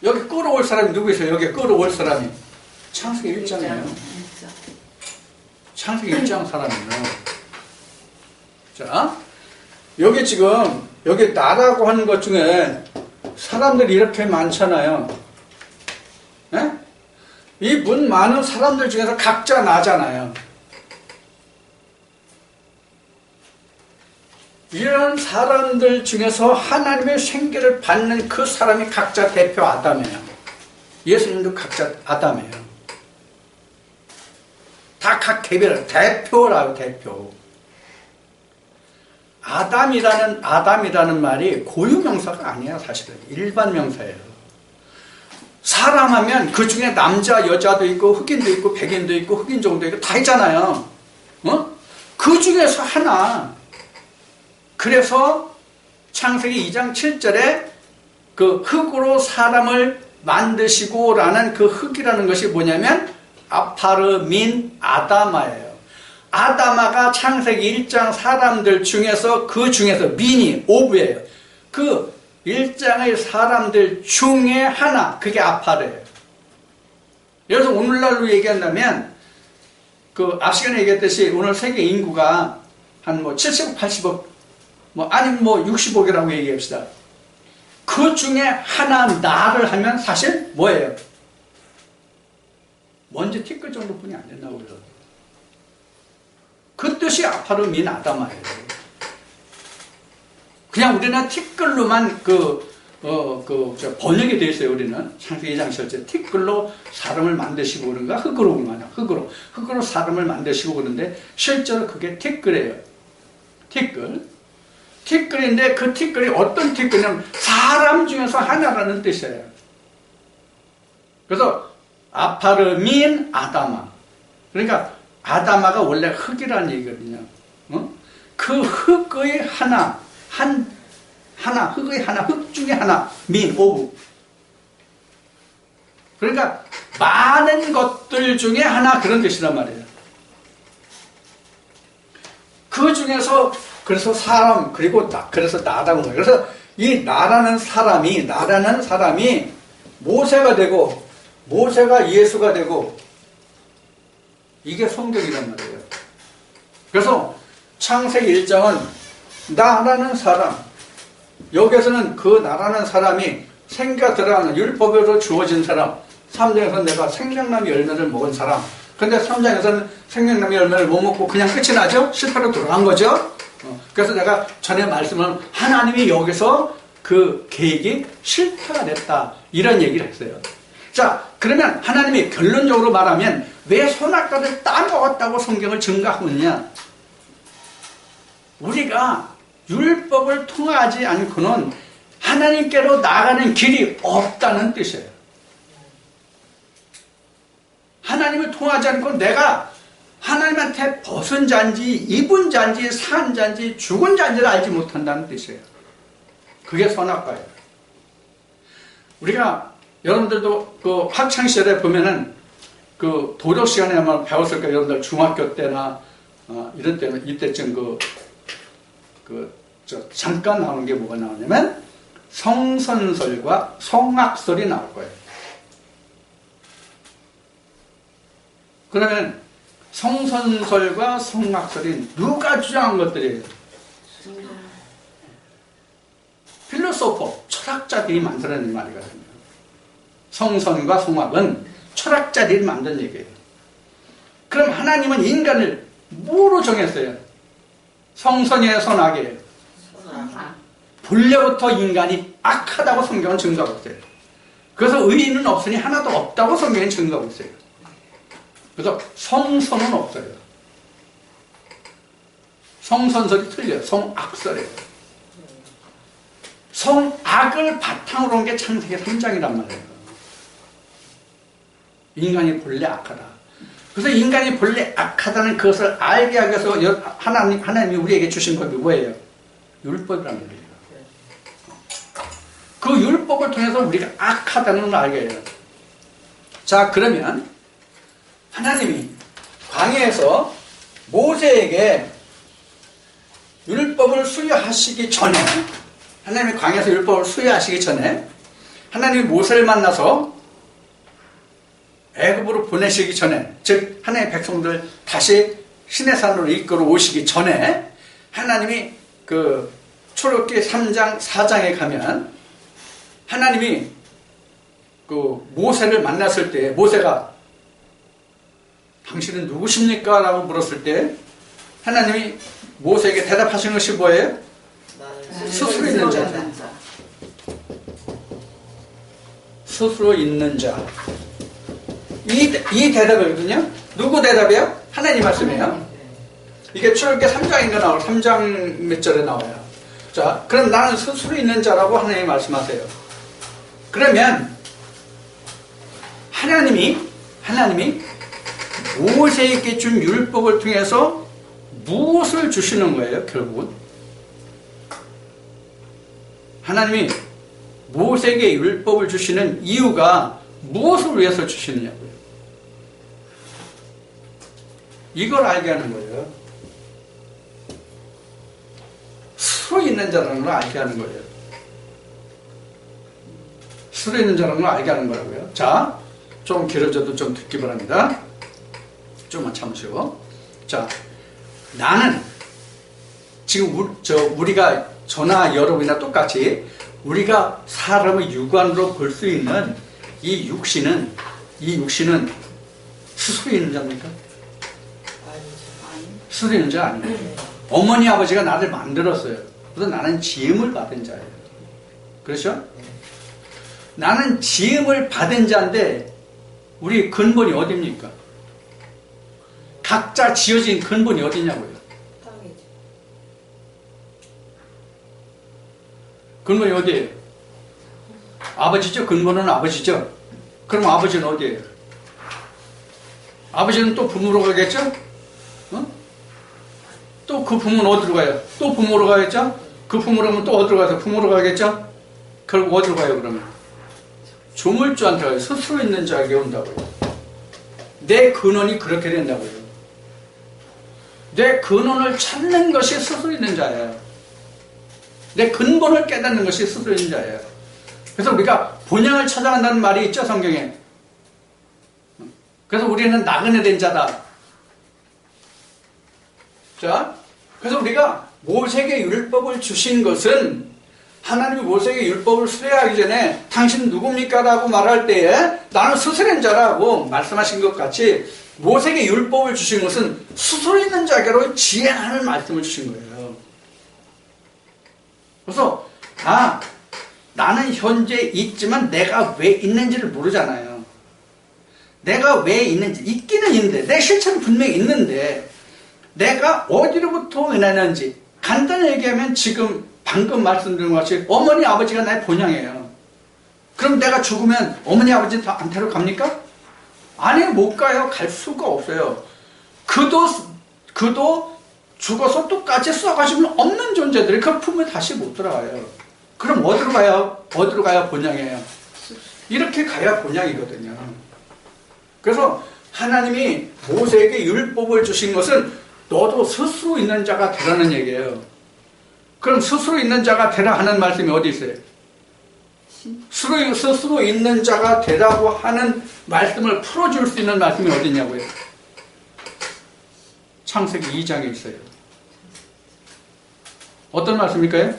여기 끌어올 사람이 누구 있어요? 여기 끌어올 사람이 창세기 1장이에요. 창세기 1장 사람이에요. 자, 여기 지금 여기 나라고 하는 것 중에 사람들이 이렇게 많잖아요. 네? 이 문 많은 사람들 중에서 각자 나잖아요. 이런 사람들 중에서 하나님의 생기를 받는 그 사람이 각자 대표 아담이에요. 예수님도 각자 아담이에요. 다 각 개별 대표라고 대표. 아담이라는 말이 고유명사가 아니에요. 사실은 일반 명사예요. 사람 하면 그 중에 남자 여자도 있고 흑인도 있고 백인도 있고 흑인종도 있고 다 있잖아요. 그 중에서 하나. 그래서 창세기 2장 7절에 그 흙으로 사람을 만드시고 라는 그 흙이라는 것이 뭐냐면 아파르민 아다마예요. 아다마가 창세기 1장 사람들 중에서 그 중에서 민이 오브예요. 그 1장의 사람들 중에 하나, 그게 아파르예요. 그래서 오늘날로 얘기한다면 그 앞 시간에 얘기했듯이 오늘 세계 인구가 한 70억, 80억 아니면 60억이라고 얘기합시다. 그 중에 하나 나를 하면 사실 뭐예요? 먼지 티끌 정도뿐이 안 된다고 그래요. 그 뜻이 아파르민 아다마예요. 그냥 우리는 티끌로만 번역이 되어 있어요. 우리는 창세기 2장 7절 티끌로 사람을 만드시고 그런가? 흙으로 사람을 만드시고 그러는데 실제로 그게 티끌이에요. 티끌인데 그 티끌이 어떤 티끌이냐면 사람 중에서 하나라는 뜻이에요. 그래서 아파르민 아다마. 그러니까 아다마가 원래 흙이라는 얘기거든요. 그 흙의 하나, 흙의 하나, 흙 중에 하나, 민, 오브. 그러니까 많은 것들 중에 하나 그런 뜻이란 말이에요. 그 중에서 그래서 사람 그리고 그래서 나라는 거예요. 그래서 이 나라는 사람이 모세가 되고 모세가 예수가 되고 이게 성경이란 말이에요. 그래서 창세기 1장은 나라는 사람, 여기에서는 그 나라는 사람이 생기가 들어가는 율법으로 주어진 사람, 3장에서는 내가 생명나무 열매를 먹은 사람. 근데 3장에서는 생명나무 열매를 못 먹고 그냥 끝이 나죠? 실패로 돌아간 거죠? 그래서 내가 전에 말씀을 하나님이 여기서 그 계획이 실패가 됐다. 이런 얘기를 했어요. 자, 그러면 하나님이 결론적으로 말하면 왜 선악과를 따먹었다고 성경을 증거하고 있냐? 우리가 율법을 통하지 않고는 하나님께로 나가는 길이 없다는 뜻이에요. 하나님을 통하지 않고 내가 하나님한테 벗은 자인지 입은 자인지 산 자인지 죽은 자인지를 알지 못한다는 뜻이에요. 그게 선악과예요. 우리가 여러분들도 그 학창시절에 보면은 그 도덕 시간에 아마 배웠을 거예요. 여러분들 중학교 때나 이런 때는 이때쯤 잠깐 나오는 게 뭐가 나오냐면 성선설과 성악설이 나올 거예요. 그러면 성선설과 성악설이 누가 주장한 것들이에요? 필로소퍼, 철학자들이 만들어낸 말이거든요. 성선과 성악은 철학자들이 만든 얘기예요. 그럼 하나님은 인간을 뭐로 정했어요? 성선이에요, 선악이에요? 본래부터 인간이 악하다고 성경은 증거하고 있어요. 그래서 의인은 없으니 하나도 없다고 성경은 증거하고 있어요. 그래서 성선은 없어요. 성선설이 틀려요. 성악설이에요. 성악을 바탕으로 한 게 창세기 3장이란 말이에요. 인간이 본래 악하다. 그래서 인간이 본래 악하다는 그것을 알게 하기 위해서 하나님이 우리에게 주신 법이 뭐예요? 율법이란 말이에요. 그 율법을 통해서 우리가 악하다는 걸 알게 해요. 자, 그러면 하나님이 광야에서 모세에게 율법을 수여하시기 전에, 하나님이 광야에서 율법을 수여하시기 전에 하나님이 모세를 만나서 애굽으로 보내시기 전에, 즉 하나님의 백성들 다시 시내산으로 이끌어 오시기 전에 하나님이 그 출애굽기 3장 4장에 가면 하나님이 그 모세를 만났을 때 모세가 당신은 누구십니까? 라고 물었을 때 하나님이 모세에게 대답하신 것이 뭐예요? 스스로 있는 자죠. 스스로 있는 자. 이 대답이거든요. 누구 대답이에요? 하나님 말씀이에요. 이게 출애굽기 3장인가 나와요. 3장 몇 절에 나와요. 자, 그럼 나는 스스로 있는 자라고 하나님이 말씀하세요. 그러면 하나님이 모세에게 준 율법을 통해서 무엇을 주시는 거예요? 결국은 하나님이 모세에게 율법을 주시는 이유가 무엇을 위해서 주시느냐고요. 이걸 알게 하는 거예요. 스스로 있는 자라는 걸 알게 하는 거예요. 스스로 있는 자라는 걸 알게 하는 거라고요. 자, 좀 길어져도 좀 듣기 바랍니다. 좀만 참으시고. 자, 나는 지금 우리가 저나 여러분이나 똑같이 우리가 사람의 육안으로 볼 수 있는 이 육신은 스스로 있는 자입니까? 스스로 있는 자 아니에요. 어머니 아버지가 나를 만들었어요. 그래서 나는 지음을 받은 자예요. 그렇죠? 나는 지음을 받은 자인데 우리 근본이 어디입니까? 각자 지어진 근본이 어디냐고요? 근본이 어디예요? 아버지죠? 근본은 아버지죠? 그럼 아버지는 어디예요? 아버지는 또 부모로 가겠죠? 또 그 부모는 어디로 가요? 또 부모로 가겠죠? 그 부모로 가면 또 어디로 가서 부모로 가겠죠? 결국 어디로 가요 그러면? 조물주한테 가요. 스스로 있는 자에게 온다고요. 내 근원이 그렇게 된다고요. 내 근원을 찾는 것이 스스로 있는 자예요. 내 근본을 깨닫는 것이 스스로 있는 자예요. 그래서 우리가 본향을 찾아간다는 말이 있죠, 성경에. 그래서 우리는 나그네 된 자다. 자, 그래서 우리가 모세에게 율법을 주신 것은 하나님이 모세에게 율법을 수행하기 전에 당신 누굽니까? 라고 말할 때에 나는 스스로인 자라고 말씀하신 것 같이 모세에게 율법을 주신 것은 스스로 있는 자에게로 지혜하는 말씀을 주신 거예요. 그래서 나는 현재 있지만 내가 왜 있는지를 모르잖아요. 내가 왜 있는지 있기는 있는데 내 실체는 분명히 있는데 내가 어디로부터 인하는지 간단히 얘기하면 지금 방금 말씀드린 것 같이 어머니 아버지가 나의 본향이에요. 그럼 내가 죽으면 어머니 아버지한테로 갑니까? 아니 못 가요. 갈 수가 없어요. 그도 죽어서 똑같이 썩어지면 없는 존재들이 그 품에 다시 못 들어가요. 그럼 어디로 가야 본향이에요? 이렇게 가야 본향이거든요. 그래서 하나님이 모세에게 율법을 주신 것은 너도 스스로 있는 자가 되라는 얘기예요. 그럼 스스로 있는 자가 되라 하는 말씀이 어디 있어요? 스스로 있는 자가 되라고 하는 말씀을 풀어줄 수 있는 말씀이 어디 있냐고요? 창세기 2장에 있어요. 어떤 말씀일까요?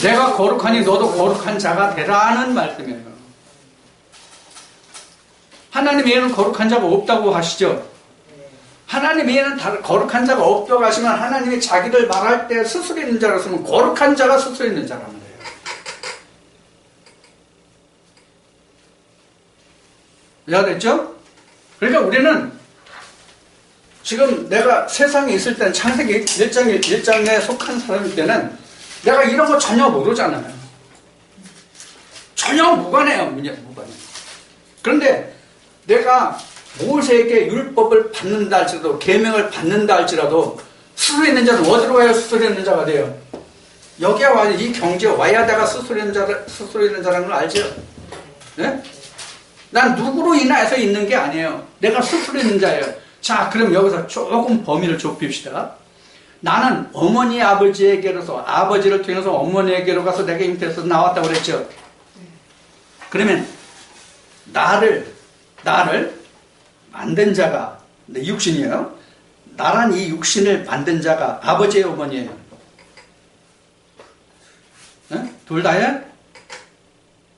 내가 거룩하니 너도 거룩한 자가 되라는 말씀이에요. 하나님 외에는 거룩한 자가 없다고 하시죠? 하나님 외에는 거룩한 자가 없다고 하시면 하나님이 자기를 말할 때 스스로 있는 자라 쓰면 거룩한 자가 스스로 있는 자라는 거예요. 이해가 됐죠? 그러니까 우리는 지금 내가 세상에 있을 때는 창세기 1장에 속한 사람일 때는 내가 이런 거 전혀 모르잖아요. 전혀 무관해요. 무관해. 그런데 내가 모세에게 율법을 받는다 할지라도 계명을 받는다 할지라도 스스로 있는 자는 어디로 가야 스스로 있는 자가 돼요? 여기에 와야 이 경지에 와야 내가 스스로 있는 자라는 걸 알죠? 네? 난 누구로 인하여서 있는 게 아니에요. 내가 스스로 있는 자예요. 자, 그럼 여기서 조금 범위를 좁힙시다. 나는 어머니 아버지에게로서 아버지를 통해서 어머니에게로 가서 내가 잉태해서 나왔다고 그랬죠. 그러면 나를 만든 자가 내 육신이에요. 나란 이 육신을 만든 자가 아버지의 어머니예요. 네? 둘 다예요?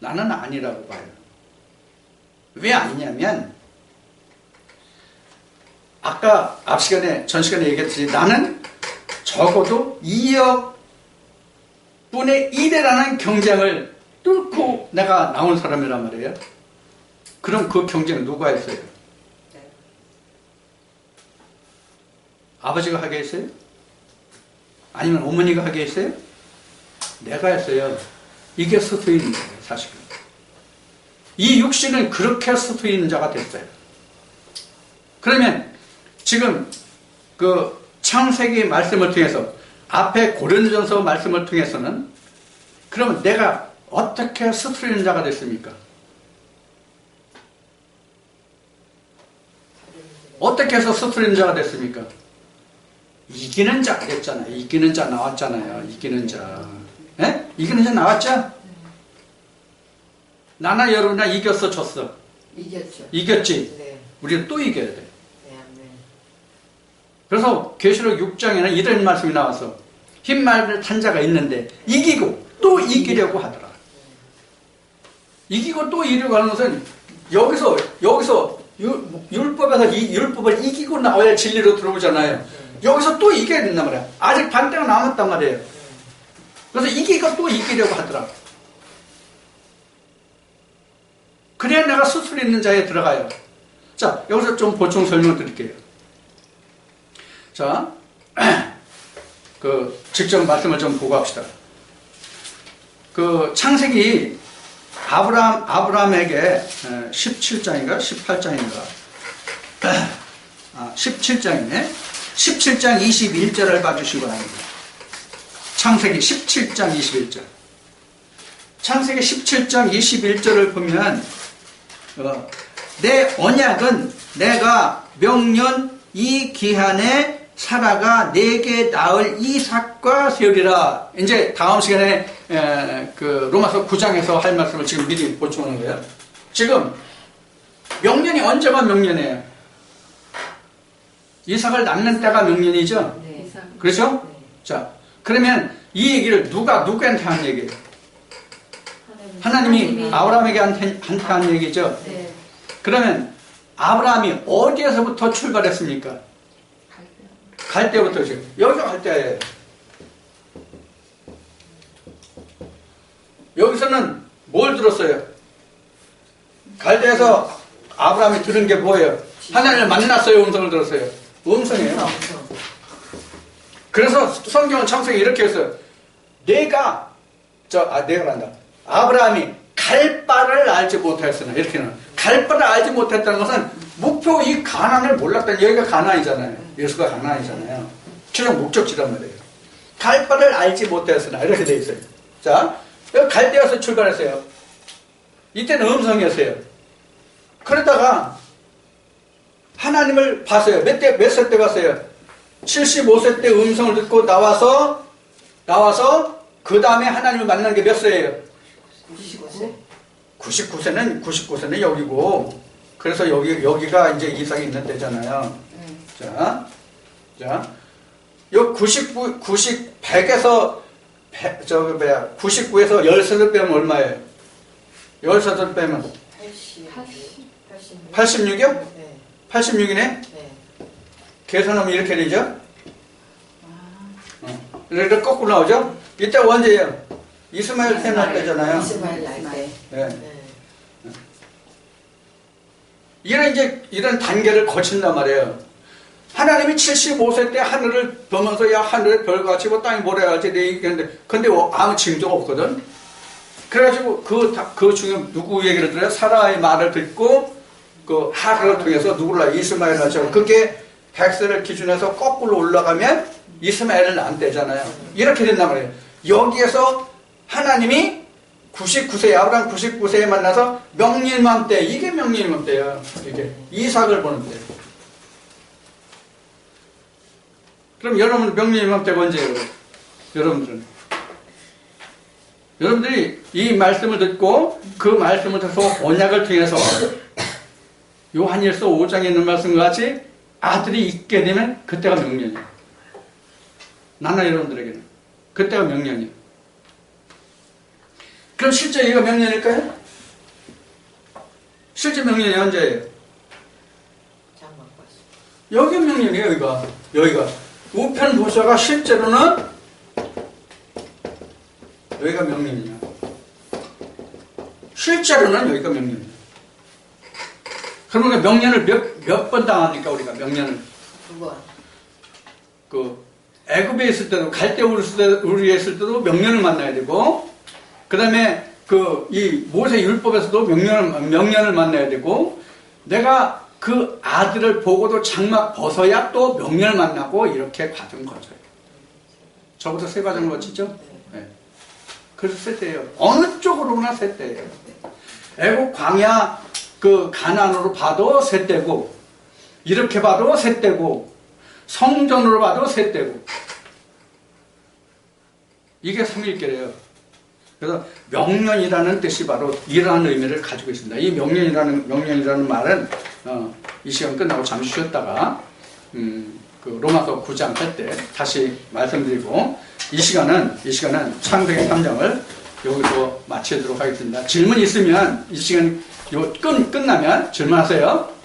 나는 아니라고 봐요. 왜 아니냐면 아까 전 시간에 얘기했듯이 나는 적어도 2억 분의 1이라는 경쟁을 뚫고 내가 나온 사람이란 말이에요. 그럼 그 경쟁은 누가 했어요? 아버지가 하게 했어요? 아니면 어머니가 하게 했어요? 내가 했어요. 이게 스스로 있는 거예요, 사실은. 이 육신은 그렇게 스스로 있는 자가 됐어요. 그러면 지금 그 창세기 말씀을 통해서 앞에 고린도전서 말씀을 통해서는 그러면 내가 어떻게 스스로 있는 자가 됐습니까? 어떻게 해서 스스로 있는 자가 됐습니까? 이기는 자가 됐잖아요. 이기는 자 나왔잖아요. 이기는 자. 네? 이기는 자 나왔죠? 나나 여러분이나 이겼어, 졌어? 이겼죠. 이겼지? 네. 우리는 또 이겨야 돼. 네, 네. 그래서 계시록 6장에는 이런 말씀이 나와서 흰 말을 탄 자가 있는데 이기고 또 이기려고 하더라. 이기고 또 이기려고 하는 것은 여기서 율법에서 이 율법을 이기고 나와야 진리로 들어오잖아요. 여기서 또 이겨야 된단 말이야. 아직 반대가 남았단 말이에요. 그래서 이기고 또 이기려고 하더라. 그래야 내가 스스로 있는 자에 들어가요. 자, 여기서 좀 보충 설명 드릴게요. 자, 직접 말씀을 좀 보고 합시다. 창세기 아브라함에게 17장인가 18장인가 17장이네. 17장 21절을 봐주시기 바랍니다. 창세기 17장 21절. 창세기 17장 21절을 보면 내 언약은 내가 명년 이 기한에 사라가 내게 낳을 이삭과 세우리라. 이제 다음 시간에 로마서 9장에서 할 말씀을 지금 미리 보충하는 거예요. 지금 명년이 언제가 명년이에요? 이삭을 낳는 때가 명년이죠? 네. 그렇죠? 네. 자, 그러면 이 얘기를 누구한테 한 얘기예요? 하나님이 아브라함에게 한테 한 얘기죠. 네. 그러면 아브라함이 어디에서부터 출발했습니까? 갈 때부터 지금 여기가 갈 때예요. 여기서는 뭘 들었어요? 갈 때에서 아브라함이 들은 게 뭐예요? 하나님을 만났어요, 음성을 들었어요? 음성이에요. 그래서 성경은 창세기 이렇게 했어요. 내가 한다. 아브라함이 갈 바를 알지 못하였으나, 이렇게는 갈 바를 알지 못했다는 것은 목표 이 가나안을 몰랐다는, 여기가 가나안이잖아요. 예수가 가나안이잖아요. 최종 목적지란 말이에요. 갈 바를 알지 못하였으나 이렇게 돼 있어요. 자, 여기 갈 때여서 출발했어요. 이때는 음성이었어요. 그러다가 하나님을 봤어요. 몇 살 때 봤어요? 75세 때 음성을 듣고 나와서 그 다음에 하나님을 만난 게 몇 세예요? 99세. 99세는 여기고, 그래서 여기가 이제 이삭이 있는 때잖아요. 자, 요 100에서 99에서 13 빼면 얼마예요? 13 빼면 86이요? 네. 86이네? 네. 계산하면 이렇게 되죠? 이렇게 거꾸로 나오죠? 이때 언제예요? 이스마엘 태어날 때잖아요. 이스마엘 날 때. 네. 네. 이런 단계를 거친단 말이에요. 하나님이 75세 때 하늘을 보면서, 야, 하늘의 별같이 뭐 땅이 모래같이 내 얘기했는데, 근데 아무 징조가 없거든. 그래가지고 그 중에 누구 얘기를 들어요? 사라의 말을 듣고 그 하가를 통해서 누구를 이스마엘을 낳죠. 그게 100세를 기준해서 거꾸로 올라가면 이스마엘을 낳았대잖아요. 이렇게 된단 말이에요. 여기에서 하나님이 99세, 아브라함 99세에 만나서 명령만 때, 이게 명령만 때예요. 이게 이삭을 보는 때. 그럼 여러분 명령만 때가 언제예요? 여러분들이 이 말씀을 듣고 그 말씀을 듣고 언약을 통해서 요한일서 5장에 있는 말씀과 같이 아들이 있게 되면 그때가 명령이에요. 나나 여러분들에게는 그때가 명령이에요. 그럼 실제 이거 명령일까요? 실제 명령이 언제예요? 여기 명령이에요. 여기가 우편 부서가 실제로는 여기가 명령이야. 실제로는 여기가 명령이야. 그러면 명령을 몇 번 당합니까? 우리가 명령을 2번. 그 애굽에 있을 때도, 갈대 우리에 있을 때도 명령을 만나야 되고, 그 다음에 이 모세 율법에서도 명령을 만나야 되고, 내가 그 아들을 보고도 장막 벗어야 또 명령을 만나고, 이렇게 과정 거쳐요. 저부터 세 과정을 거치죠? 네. 그래서 세 때예요. 어느 쪽으로나 세 때예요. 애국 광야 그 가나안으로 봐도 세 때고, 이렇게 봐도 세 때고, 성전으로 봐도 세 때고, 이게 삼일계래요. 그래서 명령이라는 뜻이 바로 이러한 의미를 가지고 있습니다. 이 명령이라는 말은 이 시간 끝나고 잠시 쉬었다가 그 로마서 9장 할 때 다시 말씀드리고, 이 시간은 창세기 3장을 여기서 마치도록 하겠습니다. 질문 있으면 이 시간 끝나면 질문하세요.